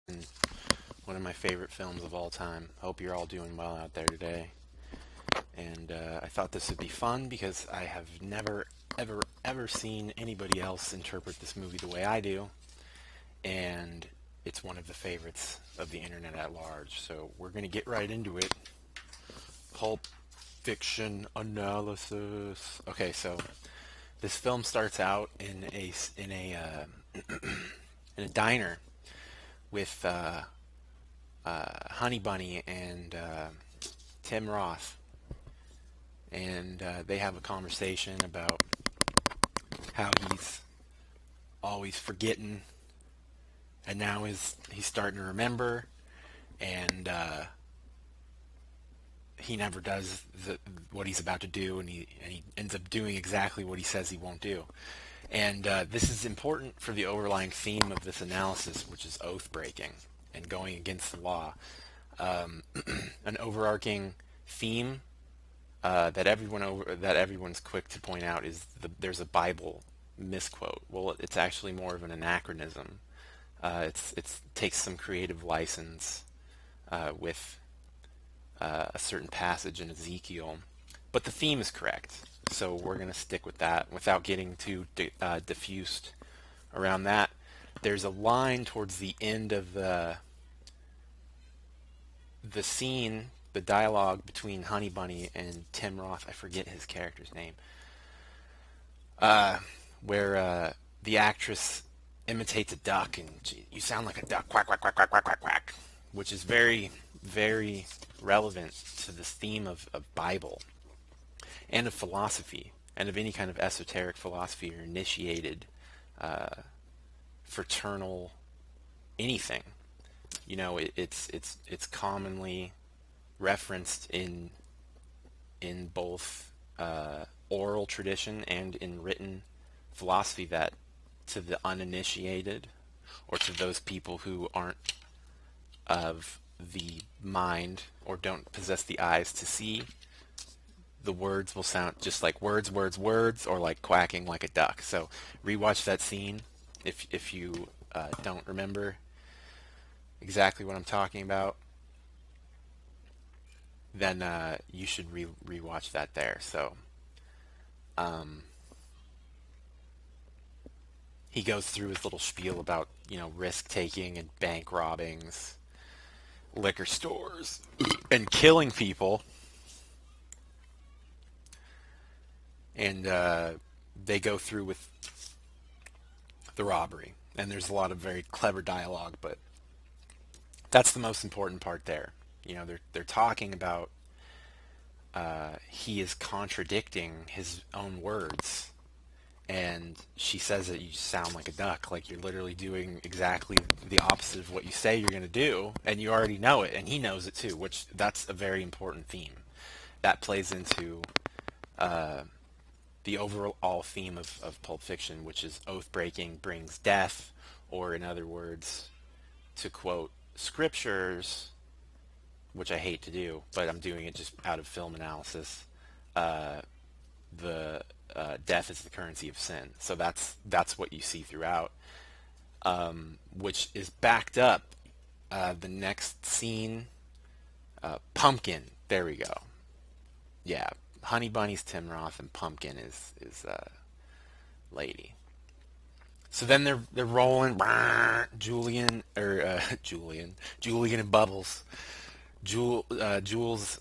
and one of my favorite films of all time. Hope you're all doing well out there today. And I thought this would be fun because I have never, ever seen anybody else interpret this movie the way I do. And it's one of the favorites of the internet at large. So we're going to get right into it. Pulp Fiction analysis. Okay, so this film starts out in a diner with Honey Bunny and Tim Roth, and they have a conversation about how he's always forgetting, and now he's starting to remember, and he never does what he's about to do, and he ends up doing exactly what he says he won't do. And this is important for the overlying theme of this analysis, which is oath breaking and going against the law. An overarching theme that everyone's quick to point out is there's a Bible misquote. Well, it's actually more of an anachronism. It takes some creative license with a certain passage in Ezekiel, but the theme is correct. So we're going to stick with that without getting too diffused around that. There's a line towards the end of the scene, the dialogue between Honey Bunny and Tim Roth. I forget his character's name. Where the actress imitates a duck, and you sound like a duck, quack quack quack quack quack quack quack, which is very, very relevant to this theme of Bible and of philosophy and of any kind of esoteric philosophy or initiated fraternal anything. It's commonly referenced in both oral tradition and in written philosophy that to the uninitiated, or to those people who aren't of the mind or don't possess the eyes to see, the words will sound just like words, words, words, or like quacking like a duck. So rewatch that scene if you don't remember exactly what I'm talking about. Then you should rewatch that there. So um, he goes through his little spiel about risk taking and bank robbings, liquor stores, and killing people, and they go through with the robbery. And there's a lot of very clever dialogue, but that's the most important part there. They're talking about he is contradicting his own words, and she says that you sound like a duck, like you're literally doing exactly the opposite of what you say you're going to do, and you already know it, and he knows it too, which that's a very important theme that plays into the overall theme of Pulp Fiction, which is oath breaking brings death, or in other words, to quote scriptures, which I hate to do, but I'm doing it just out of film analysis. Uh, the Death is the currency of sin. So that's what you see throughout, which is backed up. The next scene, Pumpkin. There we go. Yeah, Honey Bunny's Tim Roth, and Pumpkin is Lady. So then they're rolling. Julian and Bubbles, Jules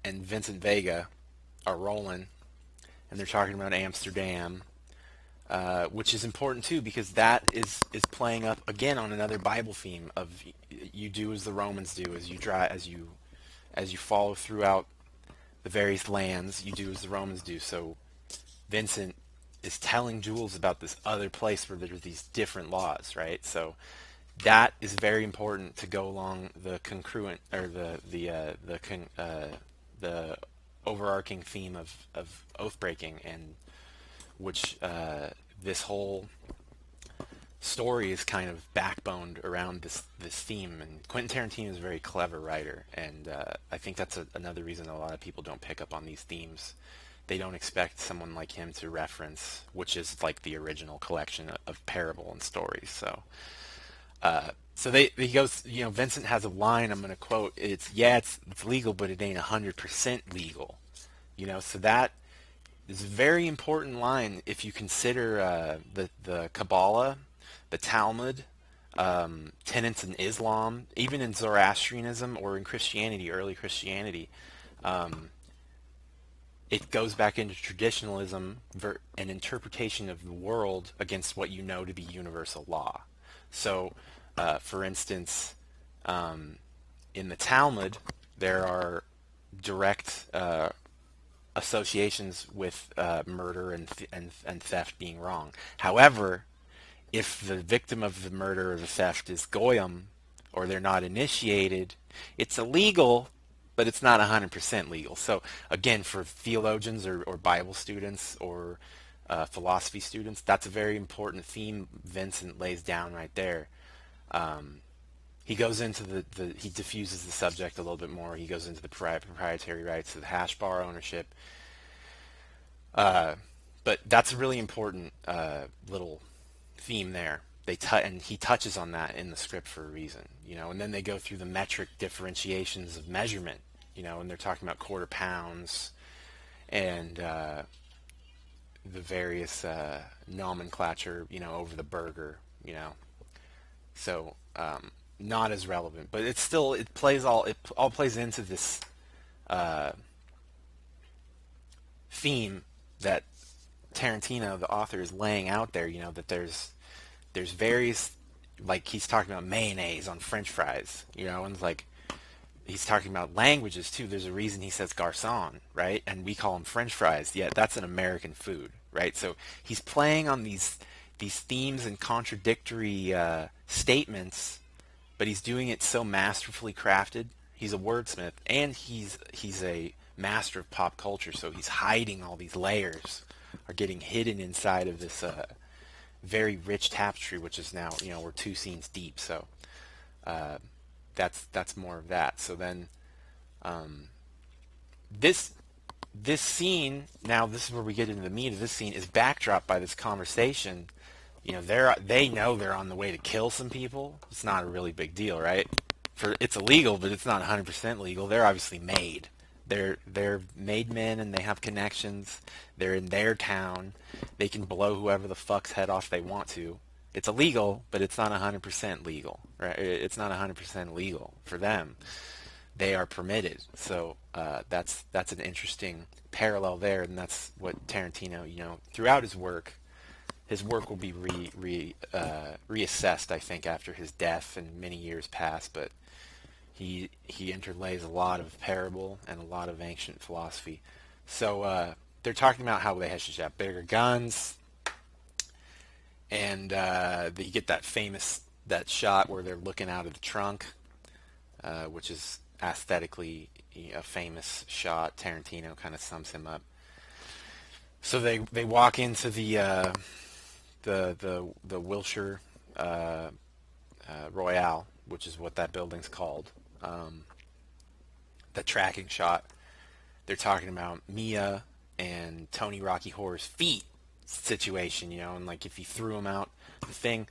and Vincent Vega are rolling, and they're talking about Amsterdam, which is important too because that is playing up again on another Bible theme of you do as the Romans do, as you follow throughout the various lands, you do as the Romans do. So Vincent is telling Jules about this other place where there's these different laws, right? So that is very important to go along the congruent, or the overarching theme of oath breaking, and which this whole story is kind of backboned around this theme. And Quentin Tarantino is a very clever writer, and I think that's another reason a lot of people don't pick up on these themes. They don't expect someone like him to reference, which is like the original collection of parable and stories. So So he goes, Vincent has a line I'm going to quote. It's legal, but it ain't 100% legal. So that is a very important line if you consider the Kabbalah, the Talmud, tenets in Islam, even in Zoroastrianism or in Christianity, early Christianity. Um, it goes back into traditionalism, an interpretation of the world against what you know to be universal law. So, for instance, um, in the Talmud, there are direct associations with murder and theft being wrong. However, if the victim of the murder or the theft is goyim, or they're not initiated, it's illegal, but it's not 100% legal. So again, for theologians or Bible students or philosophy students, that's a very important theme Vincent lays down right there. Um, he goes into he diffuses the subject a little bit more. He goes into the proprietary rights of the hash bar ownership. Uh, but that's a really important little theme there. And he touches on that in the script for a reason, And then they go through the metric differentiations of measurement, and they're talking about quarter pounds and the various nomenclature, over the burger, So not as relevant, but it all plays into this uh, theme that Tarantino, the author, is laying out there. That there's various, like he's talking about mayonnaise on French fries, and it's like he's talking about languages too. There's a reason he says garçon, right? And we call them French fries. Yeah, that's an American food, right? So he's playing on these themes and contradictory statements, but he's doing it so masterfully crafted. He's a wordsmith, and he's a master of pop culture. So he's hiding all these layers, are getting hidden inside of this very rich tapestry, which is now we're two scenes deep. So uh, that's more of that. So then um, this this scene, now this is where we get into the meat of this scene, is backdropped by this conversation. They know they're on the way to kill some people. It's not a really big deal, right? It's illegal, but it's not 100% legal. They're obviously made. They're made men, and they have connections. They're in their town. They can blow whoever the fuck's head off they want to. It's illegal, but it's not 100% legal, right? It's not 100% legal for them. They are permitted. So that's an interesting parallel there, and that's what Tarantino, throughout his work will be reassessed, I think, after his death and many years pass. But he interlays a lot of parable and a lot of ancient philosophy. So they're talking about how they should have bigger guns, and you get that shot where they're looking out of the trunk, which is aesthetically a famous shot. Tarantino kind of sums him up. So they walk into the Wilshire Royale, which is what that building's called. The tracking shot. They're talking about Mia and Tony Rocky Horror's feet situation, and like if he threw him out the thing.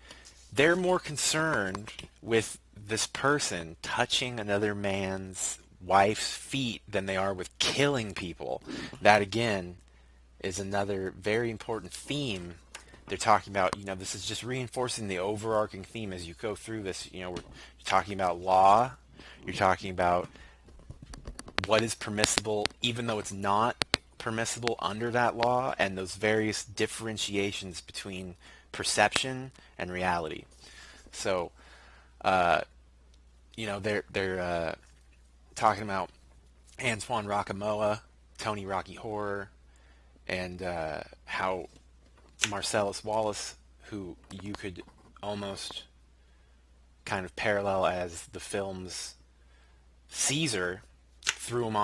They're more concerned with this person touching another man's wife's feet than they are with killing people. That again is another very important theme. They're talking about, this is just reinforcing the overarching theme as you go through this. We're talking about law. You're talking about what is permissible, even though it's not permissible under that law, and those various differentiations between perception and reality. So, they're talking about Antoine Rockamoa, Tony Rocky Horror, and how Marcellus Wallace, who you could almost kind of parallel as the film's Caesar, threw him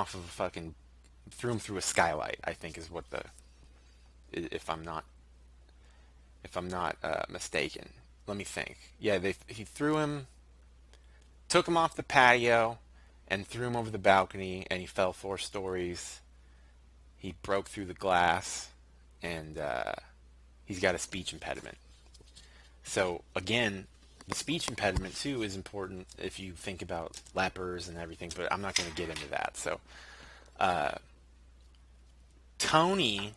through a skylight, I think is what if I'm not mistaken. Let me think. Yeah, he took him off the patio and threw him over the balcony, and he fell 4 stories. He broke through the glass, and he's got a speech impediment. So again, the speech impediment too is important if you think about lepers and everything, but I'm not going to get into that. So Tony,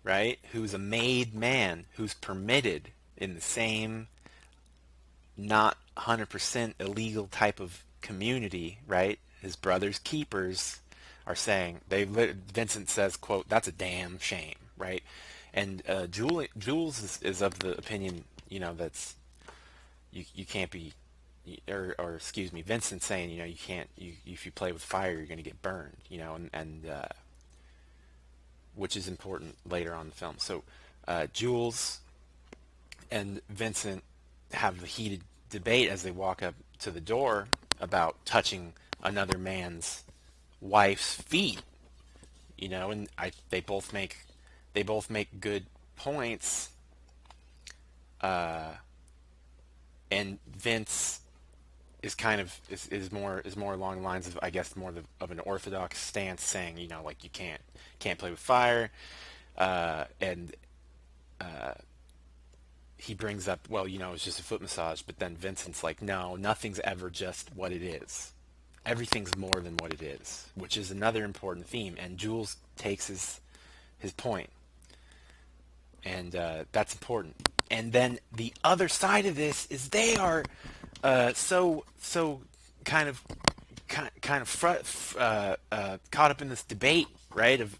right, who's a made man, who's permitted in the same not 100% illegal type of community, right? His brother's keepers are saying Vincent says, "quote That's a damn shame," right? And Jules is of the opinion, that's you can't be, or excuse me, Vincent saying, you can't, if you play with fire, you're going to get burned, and which is important later on in the film. So Jules and Vincent have the heated debate as they walk up to the door about touching another man's wife's feet, and they both make good points, and Vince is kind of is more along the lines of, I guess, more of an orthodox stance, saying, like, you can't play with fire, and he brings up, well, it's just a foot massage, but then Vincent's like, no, nothing's ever just what it is. Everything's more than what it is, which is another important theme, and Jules takes his point, and that's important. And then the other side of this is they are so kind of caught up in this debate, right? Of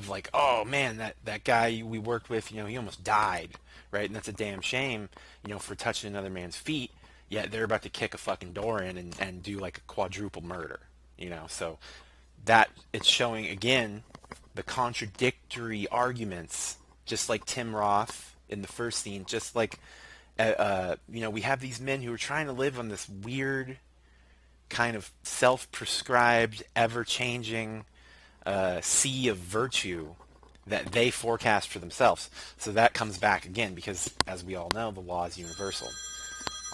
like, oh man, that guy we worked with, he almost died, right? And that's a damn shame, for touching another man's feet. Yet they're about to kick a fucking door in and do like a quadruple murder, So that it's showing again the contradictory arguments, just like Tim Roth in the first scene, just like we have these men who are trying to live on this weird kind of self-prescribed, ever-changing sea of virtue that they forecast for themselves. So that comes back again because, as we all know, the law is universal.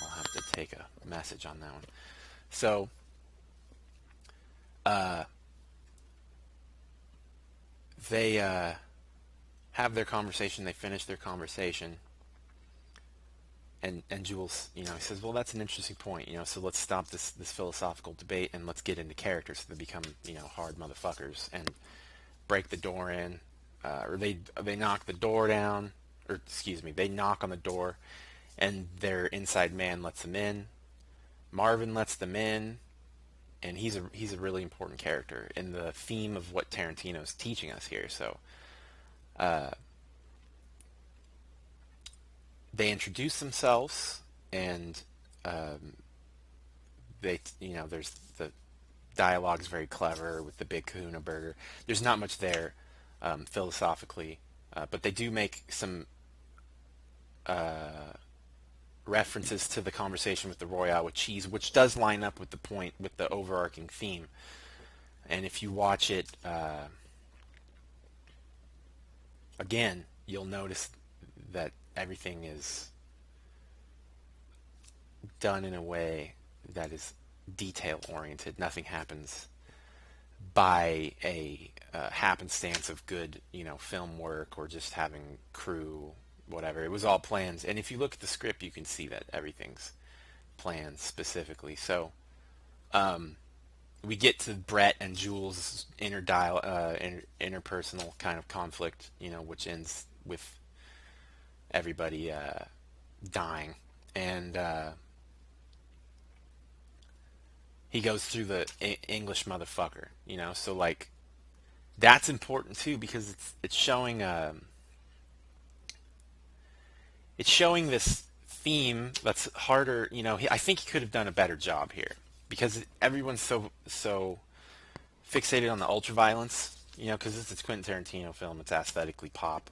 I'll have to take a message on that one. So they have their conversation. They finish their conversation. And Jules, he says, well, that's an interesting point, so let's stop this philosophical debate and let's get into characters so they become, hard motherfuckers and break the door in, or they knock the door down, or excuse me, they knock on the door and their inside man lets them in. Marvin lets them in, and he's a really important character in the theme of what Tarantino's teaching us here. So they introduce themselves, and there's the dialogue's very clever with the big kahuna burger. There's not much there philosophically, but they do make some references to the conversation with the Royale with cheese, which does line up with the point, with the overarching theme. And if you watch it again, you'll notice that everything is done in a way that is detail oriented. Nothing happens by a happenstance of good, film work or just having crew, whatever. It was all planned. And if you look at the script, you can see that everything's planned specifically. So we get to Brett and Jules' interpersonal kind of conflict, which ends with everybody dying, and he goes through the English motherfucker, so like that's important too, because it's showing this theme that's harder. I think he could have done a better job here because everyone's so fixated on the ultra violence, because it's a Quentin Tarantino film. It's aesthetically pop.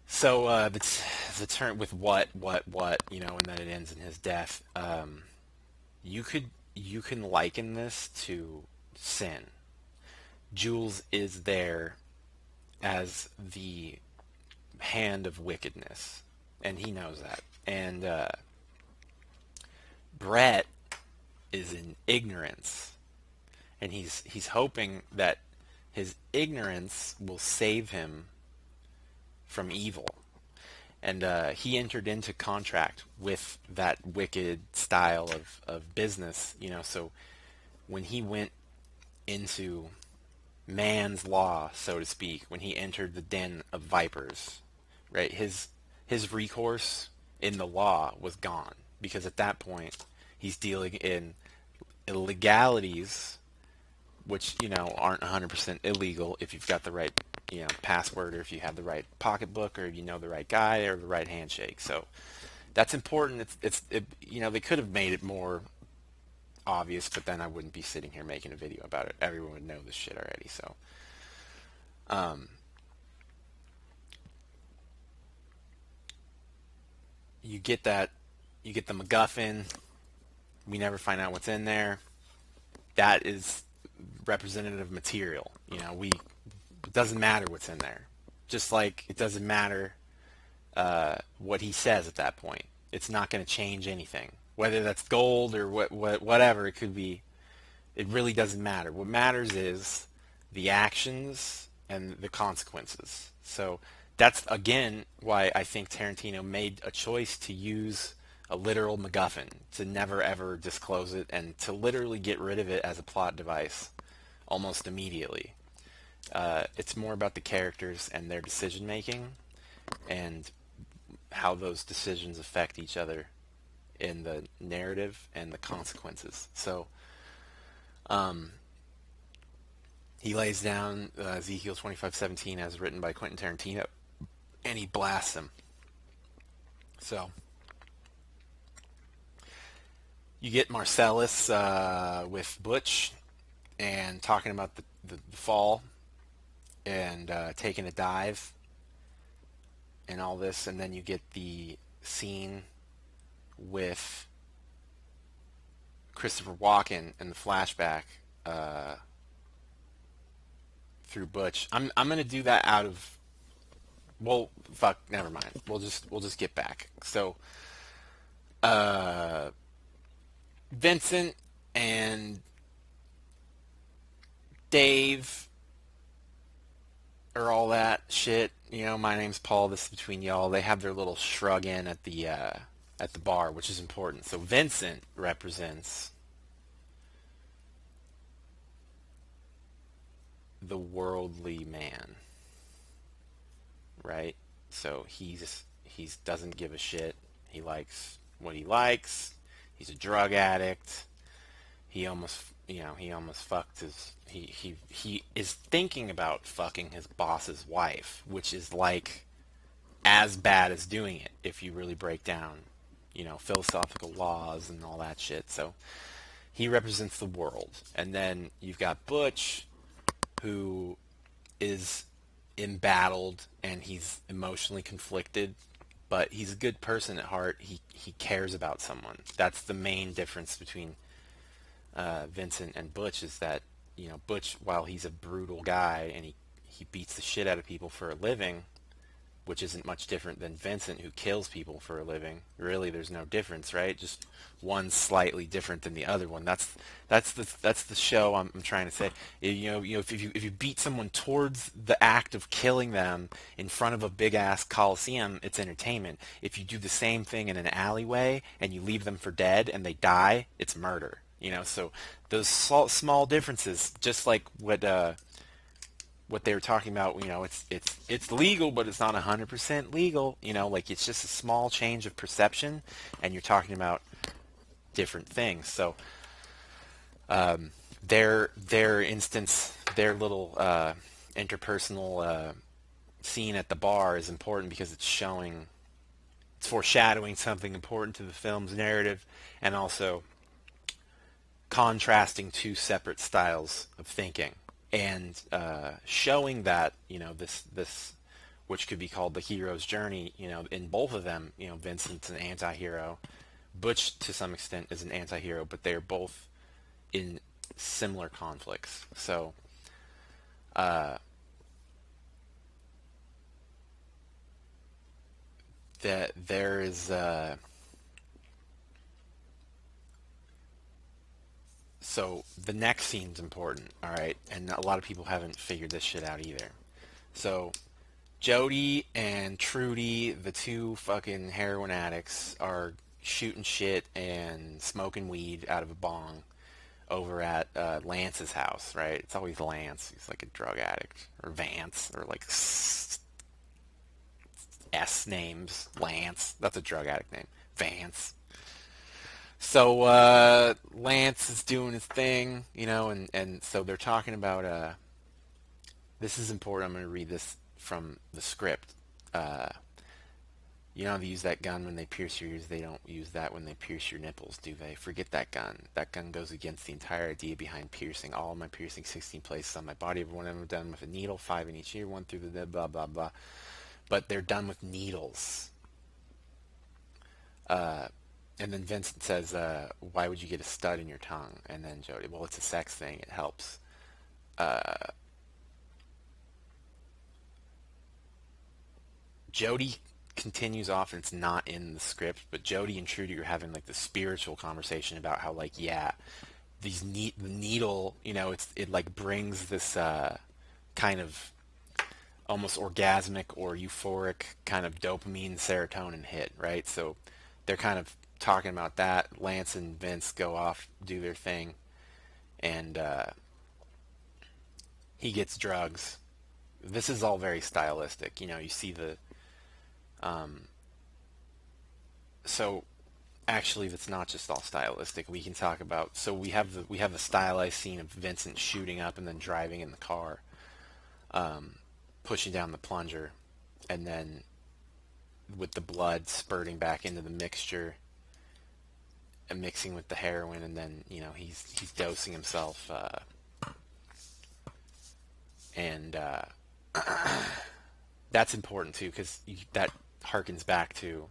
So the turn with what, and then it ends in his death. You can liken this to sin. Jules is there as the hand of wickedness, and he knows that. And Brett is in ignorance, and he's hoping that his ignorance will save him from evil. And he entered into contract with that wicked style of business, so when he went into man's law, so to speak, when he entered the den of vipers, right, his recourse in the law was gone, because at that point he's dealing in illegalities, which aren't 100% illegal if you've got the right password, or if you have the right pocketbook, or the right guy, or the right handshake. So that's important. They could have made it more obvious, but then I wouldn't be sitting here making a video about it. Everyone would know this shit already. So you get that, you get the MacGuffin. We never find out what's in there. That is representative material. It doesn't matter what's in there. Just like it doesn't matter what he says at that point. It's not going to change anything. Whether that's gold or whatever it could be, it really doesn't matter. What matters is the actions and the consequences. So that's, again, why I think Tarantino made a choice to use a literal MacGuffin, to never ever disclose it, and to literally get rid of it as a plot device almost immediately. It's more about the characters and their decision making, and how those decisions affect each other in the narrative and the consequences. So he lays down Ezekiel 25:17 as written by Quentin Tarantino, and he blasts him. So you get Marcellus with Butch, and talking about the fall, and taking a dive and all this, and then you get the scene with Christopher Walken and the flashback through Butch. I'm gonna do that out of, well, fuck, never mind. We'll just get back. So Vincent and Dave, or all that shit. My name's Paul. This is between y'all. They have their little shrug in at the bar, which is important. So Vincent represents the worldly man, right? So he's doesn't give a shit. He likes what he likes. He's a drug addict. He almost fucked his, he is thinking about fucking his boss's wife, which is like as bad as doing it if you really break down philosophical laws and all that shit. So he represents the world. And then you've got Butch, who is embattled and he's emotionally conflicted, but he's a good person at heart. He cares about someone. That's the main difference between Vincent and Butch, is that Butch, while he's a brutal guy and he beats the shit out of people for a living, which isn't much different than Vincent, who kills people for a living. Really, there's no difference, right? Just one's slightly different than the other one. That's the show I'm trying to say. If you beat someone towards the act of killing them in front of a big ass coliseum, it's entertainment. If you do the same thing in an alleyway and you leave them for dead and they die, it's murder. So those small differences, just like what they were talking about, it's legal, but it's not 100% legal. Like, it's just a small change of perception, and you're talking about different things. So their instance, their little interpersonal scene at the bar is important because it's foreshadowing something important to the film's narrative, and also contrasting two separate styles of thinking, and showing that this which could be called the hero's journey. In both of them, Vincent's an anti-hero, Butch to some extent is an anti-hero, but they're both in similar conflicts. So that there is so the next scene's important, all right? And a lot of people haven't figured this shit out either. So Jody and Trudy, the two fucking heroin addicts, are shooting shit and smoking weed out of a bong over at Lance's house, right? It's always Lance. He's like a drug addict. Or Vance. Or like S names. Lance. That's a drug addict name. Vance. So Lance is doing his thing, and so they're talking about this is important. I'm going to read this from the script. Uh, you know, they use that gun when they pierce your ears. They don't use that when they pierce your nipples, do they? Forget that gun. That gun goes against the entire idea behind piercing. All of my piercing, 16 places on my body. Every one of them done with a needle, 5 in each ear, 1 through the blah, blah, blah. But they're done with needles. And then Vincent says, why would you get a stud in your tongue? And then Jody, well, it's a sex thing. It helps. Jody continues off, and it's not in the script, but Jody and Trudy are having like the spiritual conversation about how, like, yeah, the needle, it like brings this kind of almost orgasmic or euphoric kind of dopamine serotonin hit, right? So they're kind of talking about that. Lance and Vince go off, do their thing, and he gets drugs. This is all very stylistic. You see the so actually that's not just all stylistic. We can talk about, so we have the stylized scene of Vincent shooting up and then driving in the car, pushing down the plunger, and then with the blood spurting back into the mixture and mixing with the heroin, and then he's dosing himself, and that's important too, because that harkens back to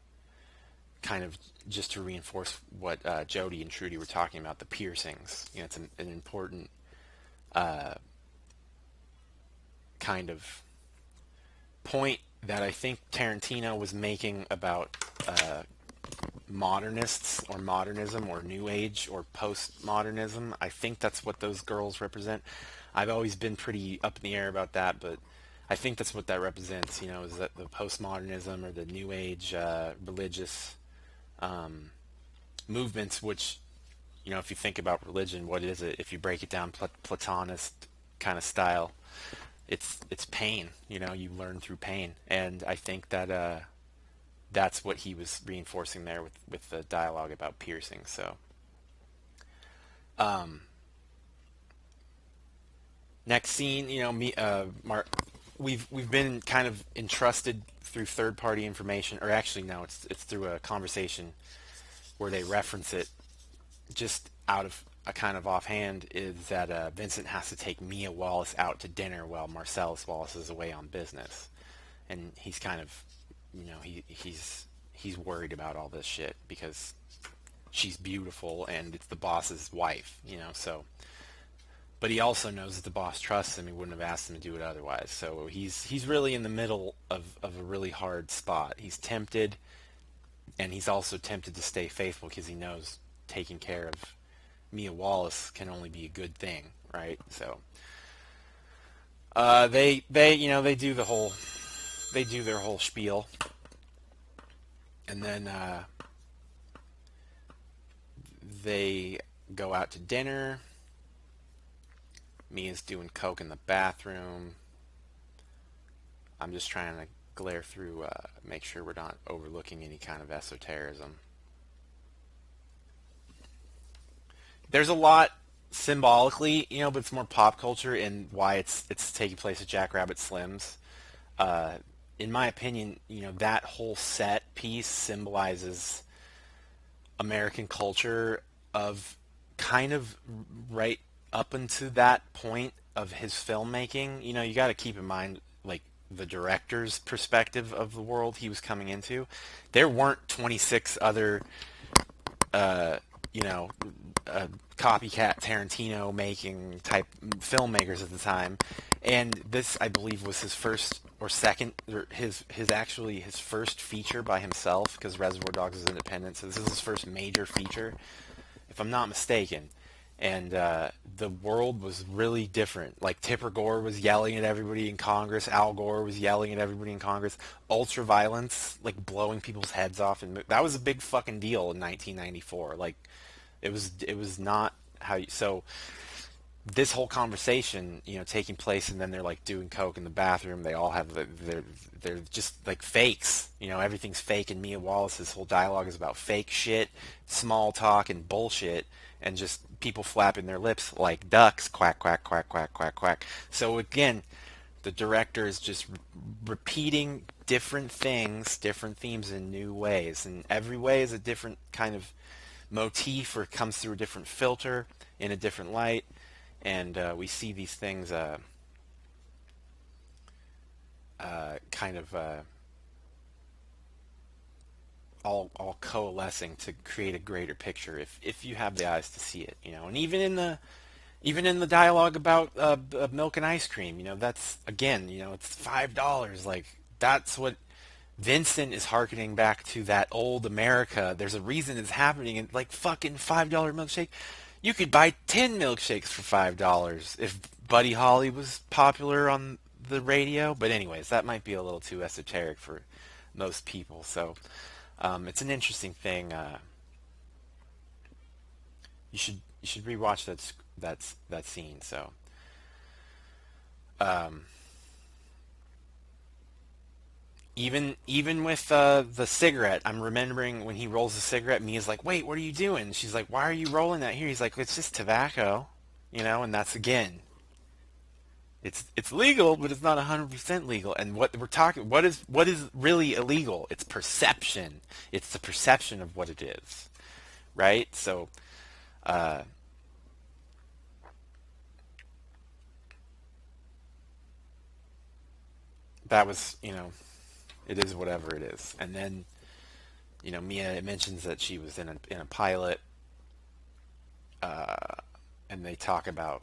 kind of just to reinforce what Jody and Trudy were talking about, the piercings. It's an important kind of point that I think Tarantino was making about modernists or modernism or new age or postmodernism. I think that's what those girls represent. I've always been pretty up in the air about that, but I think that's what that represents, is that the postmodernism or the new age religious movements, which, if you think about religion, what is it? If you break it down, Platonist kind of style, it's pain. You learn through pain, and I think that that's what he was reinforcing there with the dialogue about piercing. So, next scene, we've been kind of entrusted through third party information, or actually no, it's through a conversation where they reference it just out of a kind of offhand, is that Vincent has to take Mia Wallace out to dinner while Marcellus Wallace is away on business, and he's kind of, he's worried about all this shit because she's beautiful and it's the boss's wife, so. But he also knows that the boss trusts him. He wouldn't have asked him to do it otherwise. So he's really in the middle of a really hard spot. He's tempted, and he's also tempted to stay faithful because he knows taking care of Mia Wallace can only be a good thing, right? So they do their whole spiel, and then they go out to dinner. Mia's doing coke in the bathroom. I'm just trying to glare through, make sure we're not overlooking any kind of esotericism. There's a lot symbolically, but it's more pop culture in why it's taking place at Jackrabbit Slim's. In my opinion, that whole set piece symbolizes American culture of kind of right up until that point of his filmmaking. You got to keep in mind, like, the director's perspective of the world he was coming into. There weren't 26 other, copycat Tarantino making type filmmakers at the time, and this, I believe, was his first or second, or his first feature by himself, because Reservoir Dogs is independent, so this is his first major feature, if I'm not mistaken. and the world was really different. Like Tipper Gore was yelling at everybody in Congress, Al Gore was yelling at everybody in Congress, ultra violence, like blowing people's heads off, and that was a big fucking deal in 1994. Like it was not how you, so this whole conversation, taking place, and then they're like doing coke in the bathroom. They all have they're just like fakes. Everything's fake, and Mia Wallace's whole dialogue is about fake shit, small talk, and bullshit, and just people flapping their lips like ducks, quack quack quack quack quack quack. So again, the director is just repeating different things, different themes in new ways, and every way is a different kind of motif or comes through a different filter in a different light, and we see these things kind of all coalescing to create a greater picture if you have the eyes to see it, and even in the dialogue about milk and ice cream, that's again, it's $5. Like that's what Vincent is hearkening back to, that old America. There's a reason it's happening, and like fucking $5 milkshake. You could buy 10 milkshakes for $5 if Buddy Holly was popular on the radio. But anyways, that might be a little too esoteric for most people. So it's an interesting thing. You should rewatch that scene. So um, even with the cigarette, I'm remembering when he rolls the cigarette, Mia's like, "Wait, what are you doing?" She's like, "Why are you rolling that here?" He's like, "It's just tobacco," and that's again, it's legal, but it's not 100% legal. And what is really illegal? It's perception. It's the perception of what it is, right? So uh, that was, it is whatever it is. And then Mia mentions that she was in a pilot, and they talk about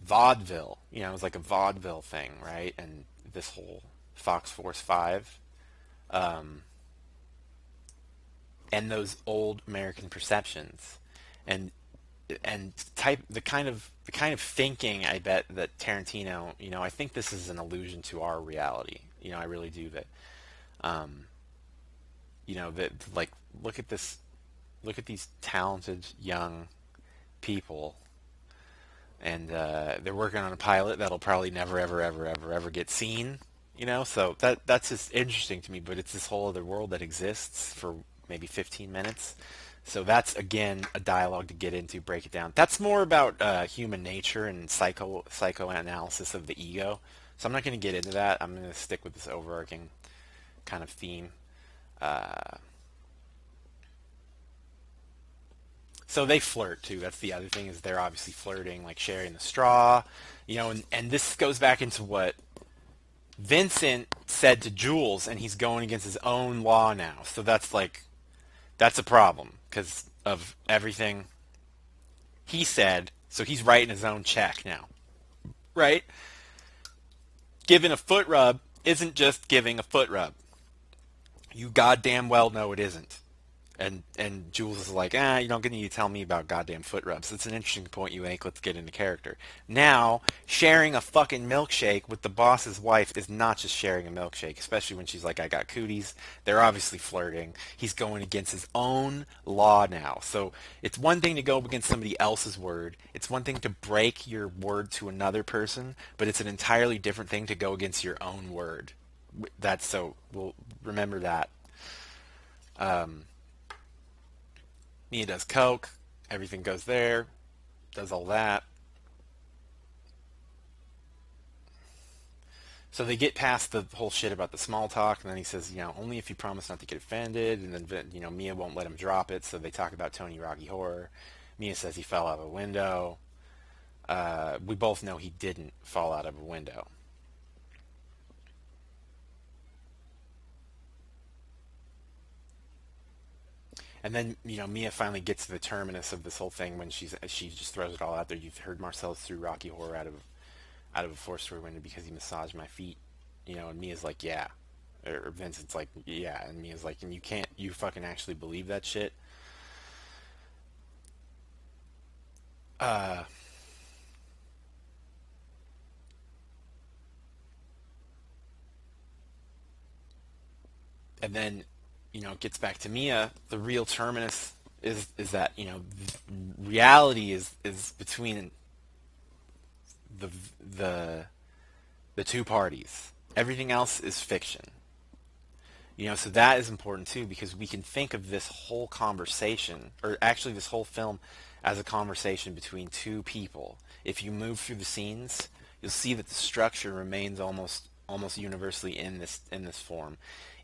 vaudeville. It was like a vaudeville thing, right? And this whole Fox Force 5, um, and those old American perceptions, and type the kind of thinking, I bet, that Tarantino, I think this is an allusion to our reality. I really do. That um, that, like, look at this, look at these talented young people, and they're working on a pilot that'll probably never ever ever ever ever get seen. So that's just interesting to me. But it's this whole other world that exists for maybe 15 minutes. So that's again a dialogue to get into, break it down. That's more about human nature and psychoanalysis of the ego. So I'm not going to get into that. I'm going to stick with this overarching kind of theme. Uh, so they flirt too. That's the other thing, is they're obviously flirting, like sharing the straw, and this goes back into what Vincent said to Jules, and he's going against his own law now. So that's a problem because of everything he said. So he's writing his own check now, right? Giving a foot rub isn't just giving a foot rub. You goddamn well know it isn't. And Jules is like, you don't need to tell me about goddamn foot rubs. It's an interesting point you make. Let's get into character. Now, sharing a fucking milkshake with the boss's wife is not just sharing a milkshake, especially when she's like, I got cooties. They're obviously flirting. He's going against his own law now. So it's one thing to go against somebody else's word. It's one thing to break your word to another person, but it's an entirely different thing to go against your own word. That's so, we'll remember that. Um, Mia does coke, everything goes there, does all that. So they get past the whole shit about the small talk, and then he says, only if you promise not to get offended, and then, Mia won't let him drop it, so they talk about Tony Rocky Horror. Mia says he fell out of a window. We both know he didn't fall out of a window. And then, Mia finally gets to the terminus of this whole thing when she just throws it all out there. You've heard Marcellus threw Rocky Horror out of a four-story window because he massaged my feet, and Mia's like, yeah. Or Vincent's like, yeah. And Mia's like, and you fucking actually believe that shit? Uh, and then, it gets back to Mia. The real terminus is that reality is between the the the two parties. Everything else is fiction. So that is important too, because we can think of this whole conversation, or actually this whole film, as a conversation between two people. If you move through the scenes, you'll see that the structure remains almost universally in this form.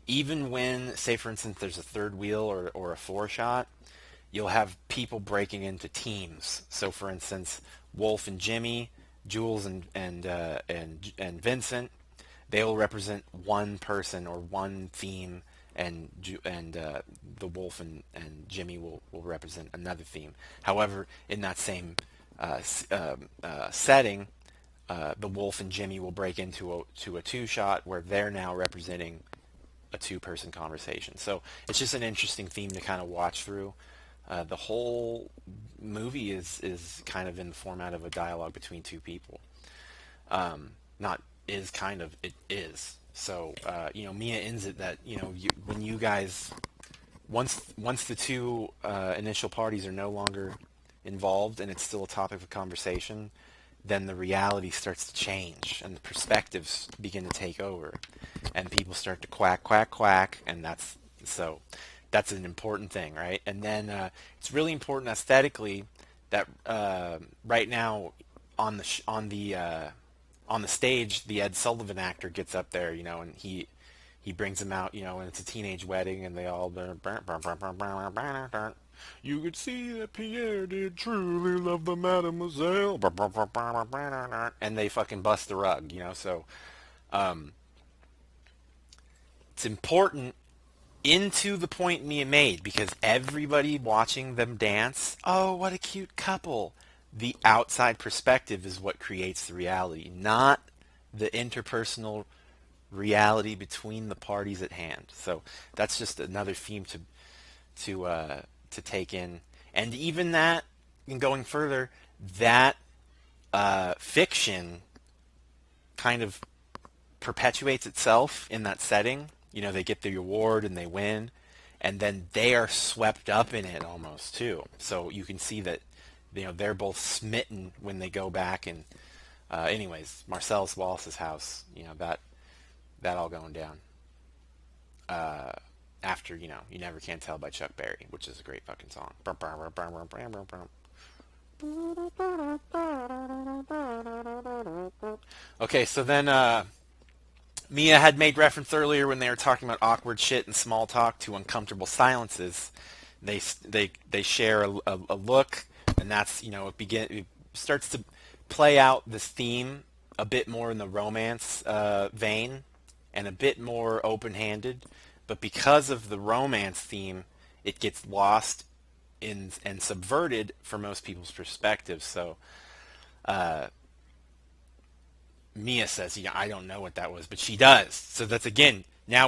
Even when, say for instance, there's a third wheel or a four shot, you'll have people breaking into teams. So for instance, Wolf and Jimmy, Jules and Vincent, they will represent one person or one theme, and the Wolf and Jimmy will represent another theme. However, in that same setting, the Wolf and Jimmy will break into a two shot where they're now representing a two-person conversation. So it's just an interesting theme to kind of watch through. The whole movie is kind of in the format of a dialogue between two people. Not is kind of, it is. So Mia ends it that when you guys, once the two initial parties are no longer involved and it's still a topic of conversation, then the reality starts to change and the perspectives begin to take over, and people start to quack, quack, quack, and that's an important thing, right? And then it's really important aesthetically that right now on the stage, the Ed Sullivan actor gets up there, and he brings them out, and it's a teenage wedding, and they all you could see that Pierre did truly love the mademoiselle, and they fucking bust the rug, So it's important into the point Mia made, because everybody watching them dance, oh, what a cute couple. The outside perspective is what creates the reality, not the interpersonal reality between the parties at hand. So that's just another theme to take in, and even that, and going further, that fiction kind of perpetuates itself in that setting. They get the award and they win, and then they are swept up in it almost too. So you can see that they're both smitten when they go back, and anyways, Marcellus Wallace's house, that all going down. After You Never Can Tell by Chuck Berry, which is a great fucking song. Okay, so then Mia had made reference earlier when they were talking about awkward shit and small talk to uncomfortable silences. They share a look, and that's it starts to play out this theme a bit more in the romance vein and a bit more open-handed, but because of the romance theme, it gets lost in and subverted for most people's perspective. So Mia says, I don't know what that was, but she does. So that's, again, now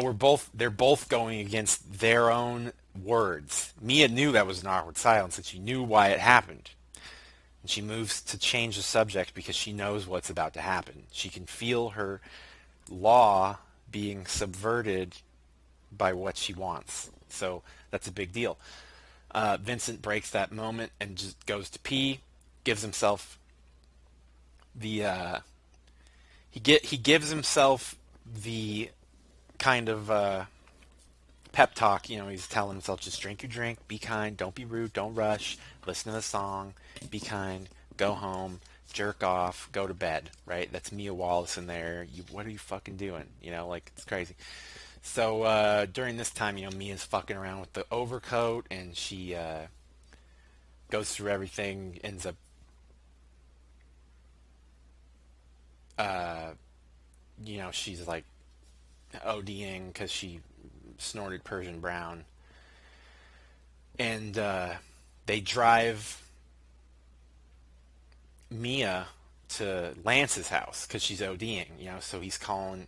they're both going against their own words. Mia knew that was an awkward silence, and she knew why it happened. And she moves to change the subject because she knows what's about to happen. She can feel her law being subverted by what she wants. So that's a big deal. Vincent breaks that moment and just goes to pee, gives himself the he gives himself the kind of pep talk. He's telling himself, just drink your drink, be kind, don't be rude, don't rush, listen to the song, be kind, go home, jerk off, go to bed, right? That's Mia Wallace in there. What are you fucking doing? It's crazy. So during this time, Mia's fucking around with the overcoat, and she goes through everything, ends up she's like ODing because she snorted Persian brown, and they drive Mia to Lance's house because she's ODing, so he's calling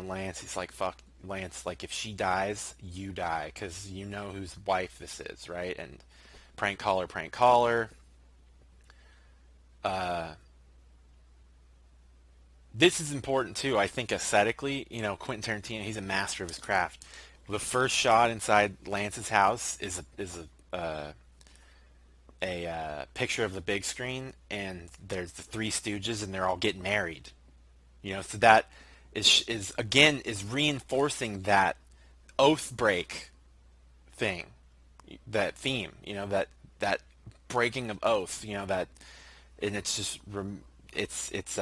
Lance. He's like, fuck, Lance, like, if she dies, you die, because you know whose wife this is, right? And prank caller, This is important too. I think aesthetically, Quentin Tarantino, he's a master of his craft. The first shot inside Lance's house is a picture of the big screen, and there's the Three Stooges, and they're all getting married. So that is again is reinforcing that oath break thing, that theme. That breaking of oath. That, and it's just it's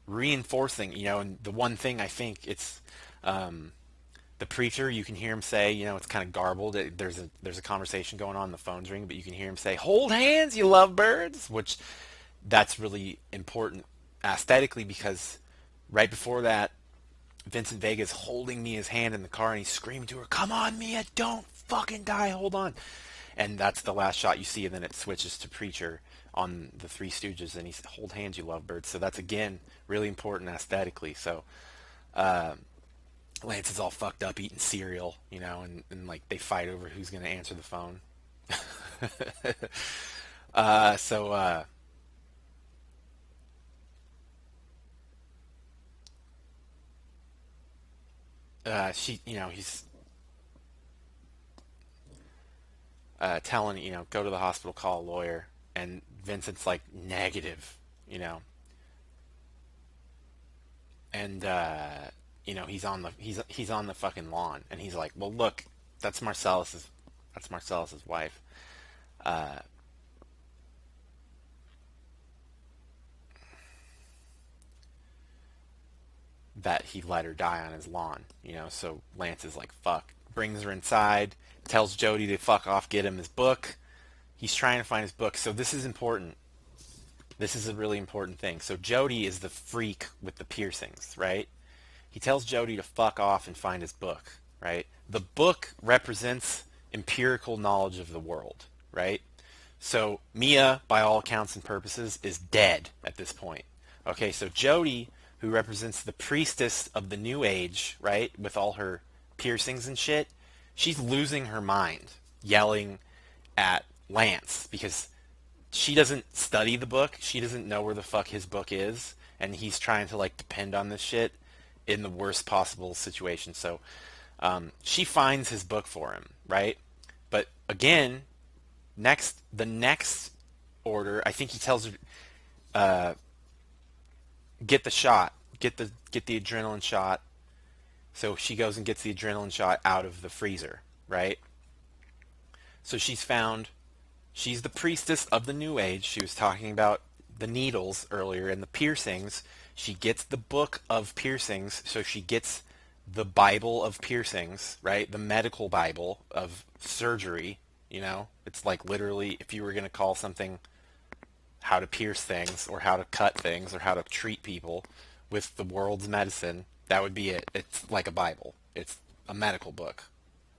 reinforcing. And the one thing I think it's the preacher, you can hear him say, it's kind of garbled. There's a conversation going on the phone's ringing, but you can hear him say, "Hold hands, you lovebirds," which that's really important aesthetically because right before that, Vincent Vega's holding Mia's hand in the car and he's screaming to her, "Come on, Mia, don't fucking die, hold on." And that's the last shot you see, and then it switches to Preacher on the Three Stooges, and he's "Hold hands, you lovebirds." So that's again really important aesthetically. So Lance is all fucked up eating cereal, and like they fight over who's going to answer the phone. So he's telling, go to the hospital, call a lawyer, and Vincent's like negative, and he's on the fucking lawn, and he's like, "Well, look, that's Marcellus's wife." Uh, that he let her die on his lawn, So Lance is like, "Fuck," brings her inside, tells Jody to fuck off, get him his book. He's trying to find his book. So this is important. This is a really important thing. So Jody is the freak with the piercings, right? He tells Jody to fuck off and find his book, right? The book represents empirical knowledge of the world, right? So Mia, by all accounts and purposes, is dead at this point. Okay, so Jody, who represents the priestess of the New Age, right, with all her piercings and shit, she's losing her mind, yelling at Lance because she doesn't study the book. She doesn't know where the fuck his book is, and he's trying to like depend on this shit in the worst possible situation. So she finds his book for him, right? But again, the next order, I think he tells her, get the shot, get the adrenaline shot. So she goes and gets the adrenaline shot out of the freezer, right? So she's the priestess of the New Age. She was talking about the needles earlier and the piercings. She gets the book of piercings, so she gets the Bible of piercings, right? The medical Bible of surgery, It's like literally if you were going to call something how to pierce things or how to cut things or how to treat people with the world's medicine, that would be it. It's like a Bible. It's a medical book,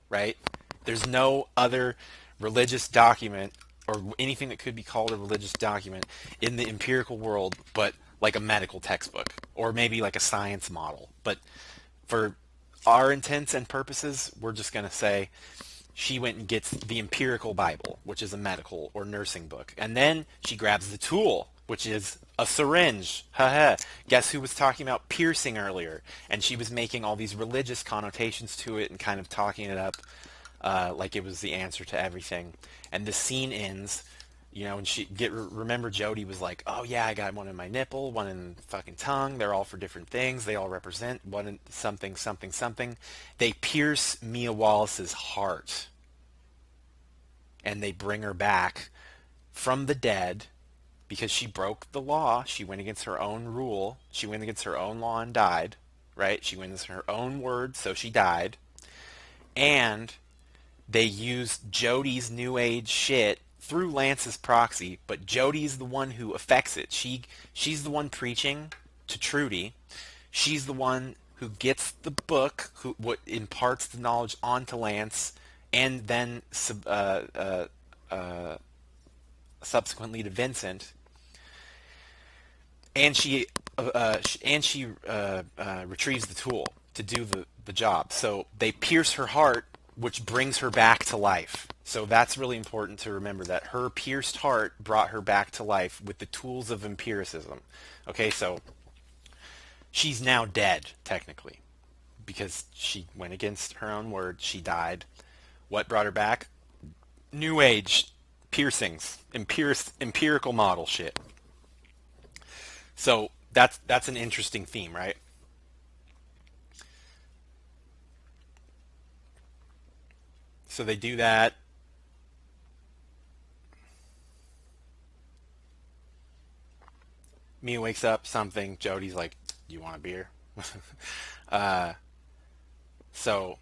right? There's no other religious document or anything that could be called a religious document in the empirical world but like a medical textbook or maybe like a science model. But for our intents and purposes, we're just going to say she went and gets the empirical Bible, which is a medical or nursing book. And then she grabs the tool, which is a syringe. Haha. Guess who was talking about piercing earlier? And she was making all these religious connotations to it and kind of talking it up like it was the answer to everything. And the scene ends, and remember Jody was like, "Oh yeah, I got one in my nipple, one in the fucking tongue. They're all for different things. They all represent one in something, something, something." They pierce Mia Wallace's heart. And they bring her back from the dead because she broke the law. She went against her own rule. She went against her own law and died, right? She went against her own word, so she died. And they used Jody's New Age shit through Lance's proxy, but Jody's the one who affects it. She's the one preaching to Trudy. She's the one who gets the book, who imparts the knowledge onto Lance, and then subsequently to Vincent. And she retrieves the tool to do the job. So they pierce her heart, which brings her back to life. So that's really important to remember, that her pierced heart brought her back to life with the tools of empiricism. Okay, so she's now dead, technically, because she went against her own word. She died. What brought her back? New Age piercings, empirical model shit. So that's an interesting theme, right? So they do that. Mia wakes up, something. Jody's like, "Do you want a beer?" uh, so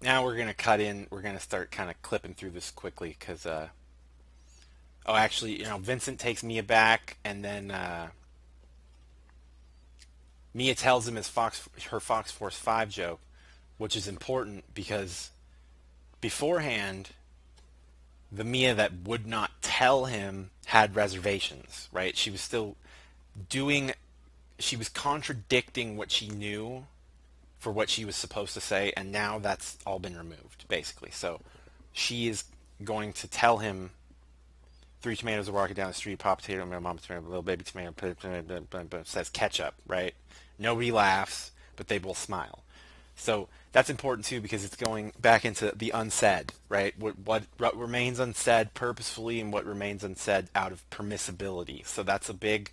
now we're gonna cut in. We're gonna start kind of clipping through this quickly because oh, actually, Vincent takes Mia back, and then Mia tells him her Fox Force 5 joke, which is important because beforehand, the Mia that would not tell him had reservations, right? She was still doing, she was contradicting what she knew for what she was supposed to say, and now that's all been removed, basically. So she is going to tell him three tomatoes are walking down the street, pop potato, mom tomato, little baby tomato, says ketchup, right? Nobody laughs, but they both smile. So that's important too because it's going back into the unsaid, right? What remains unsaid purposefully and what remains unsaid out of permissibility. So that's a big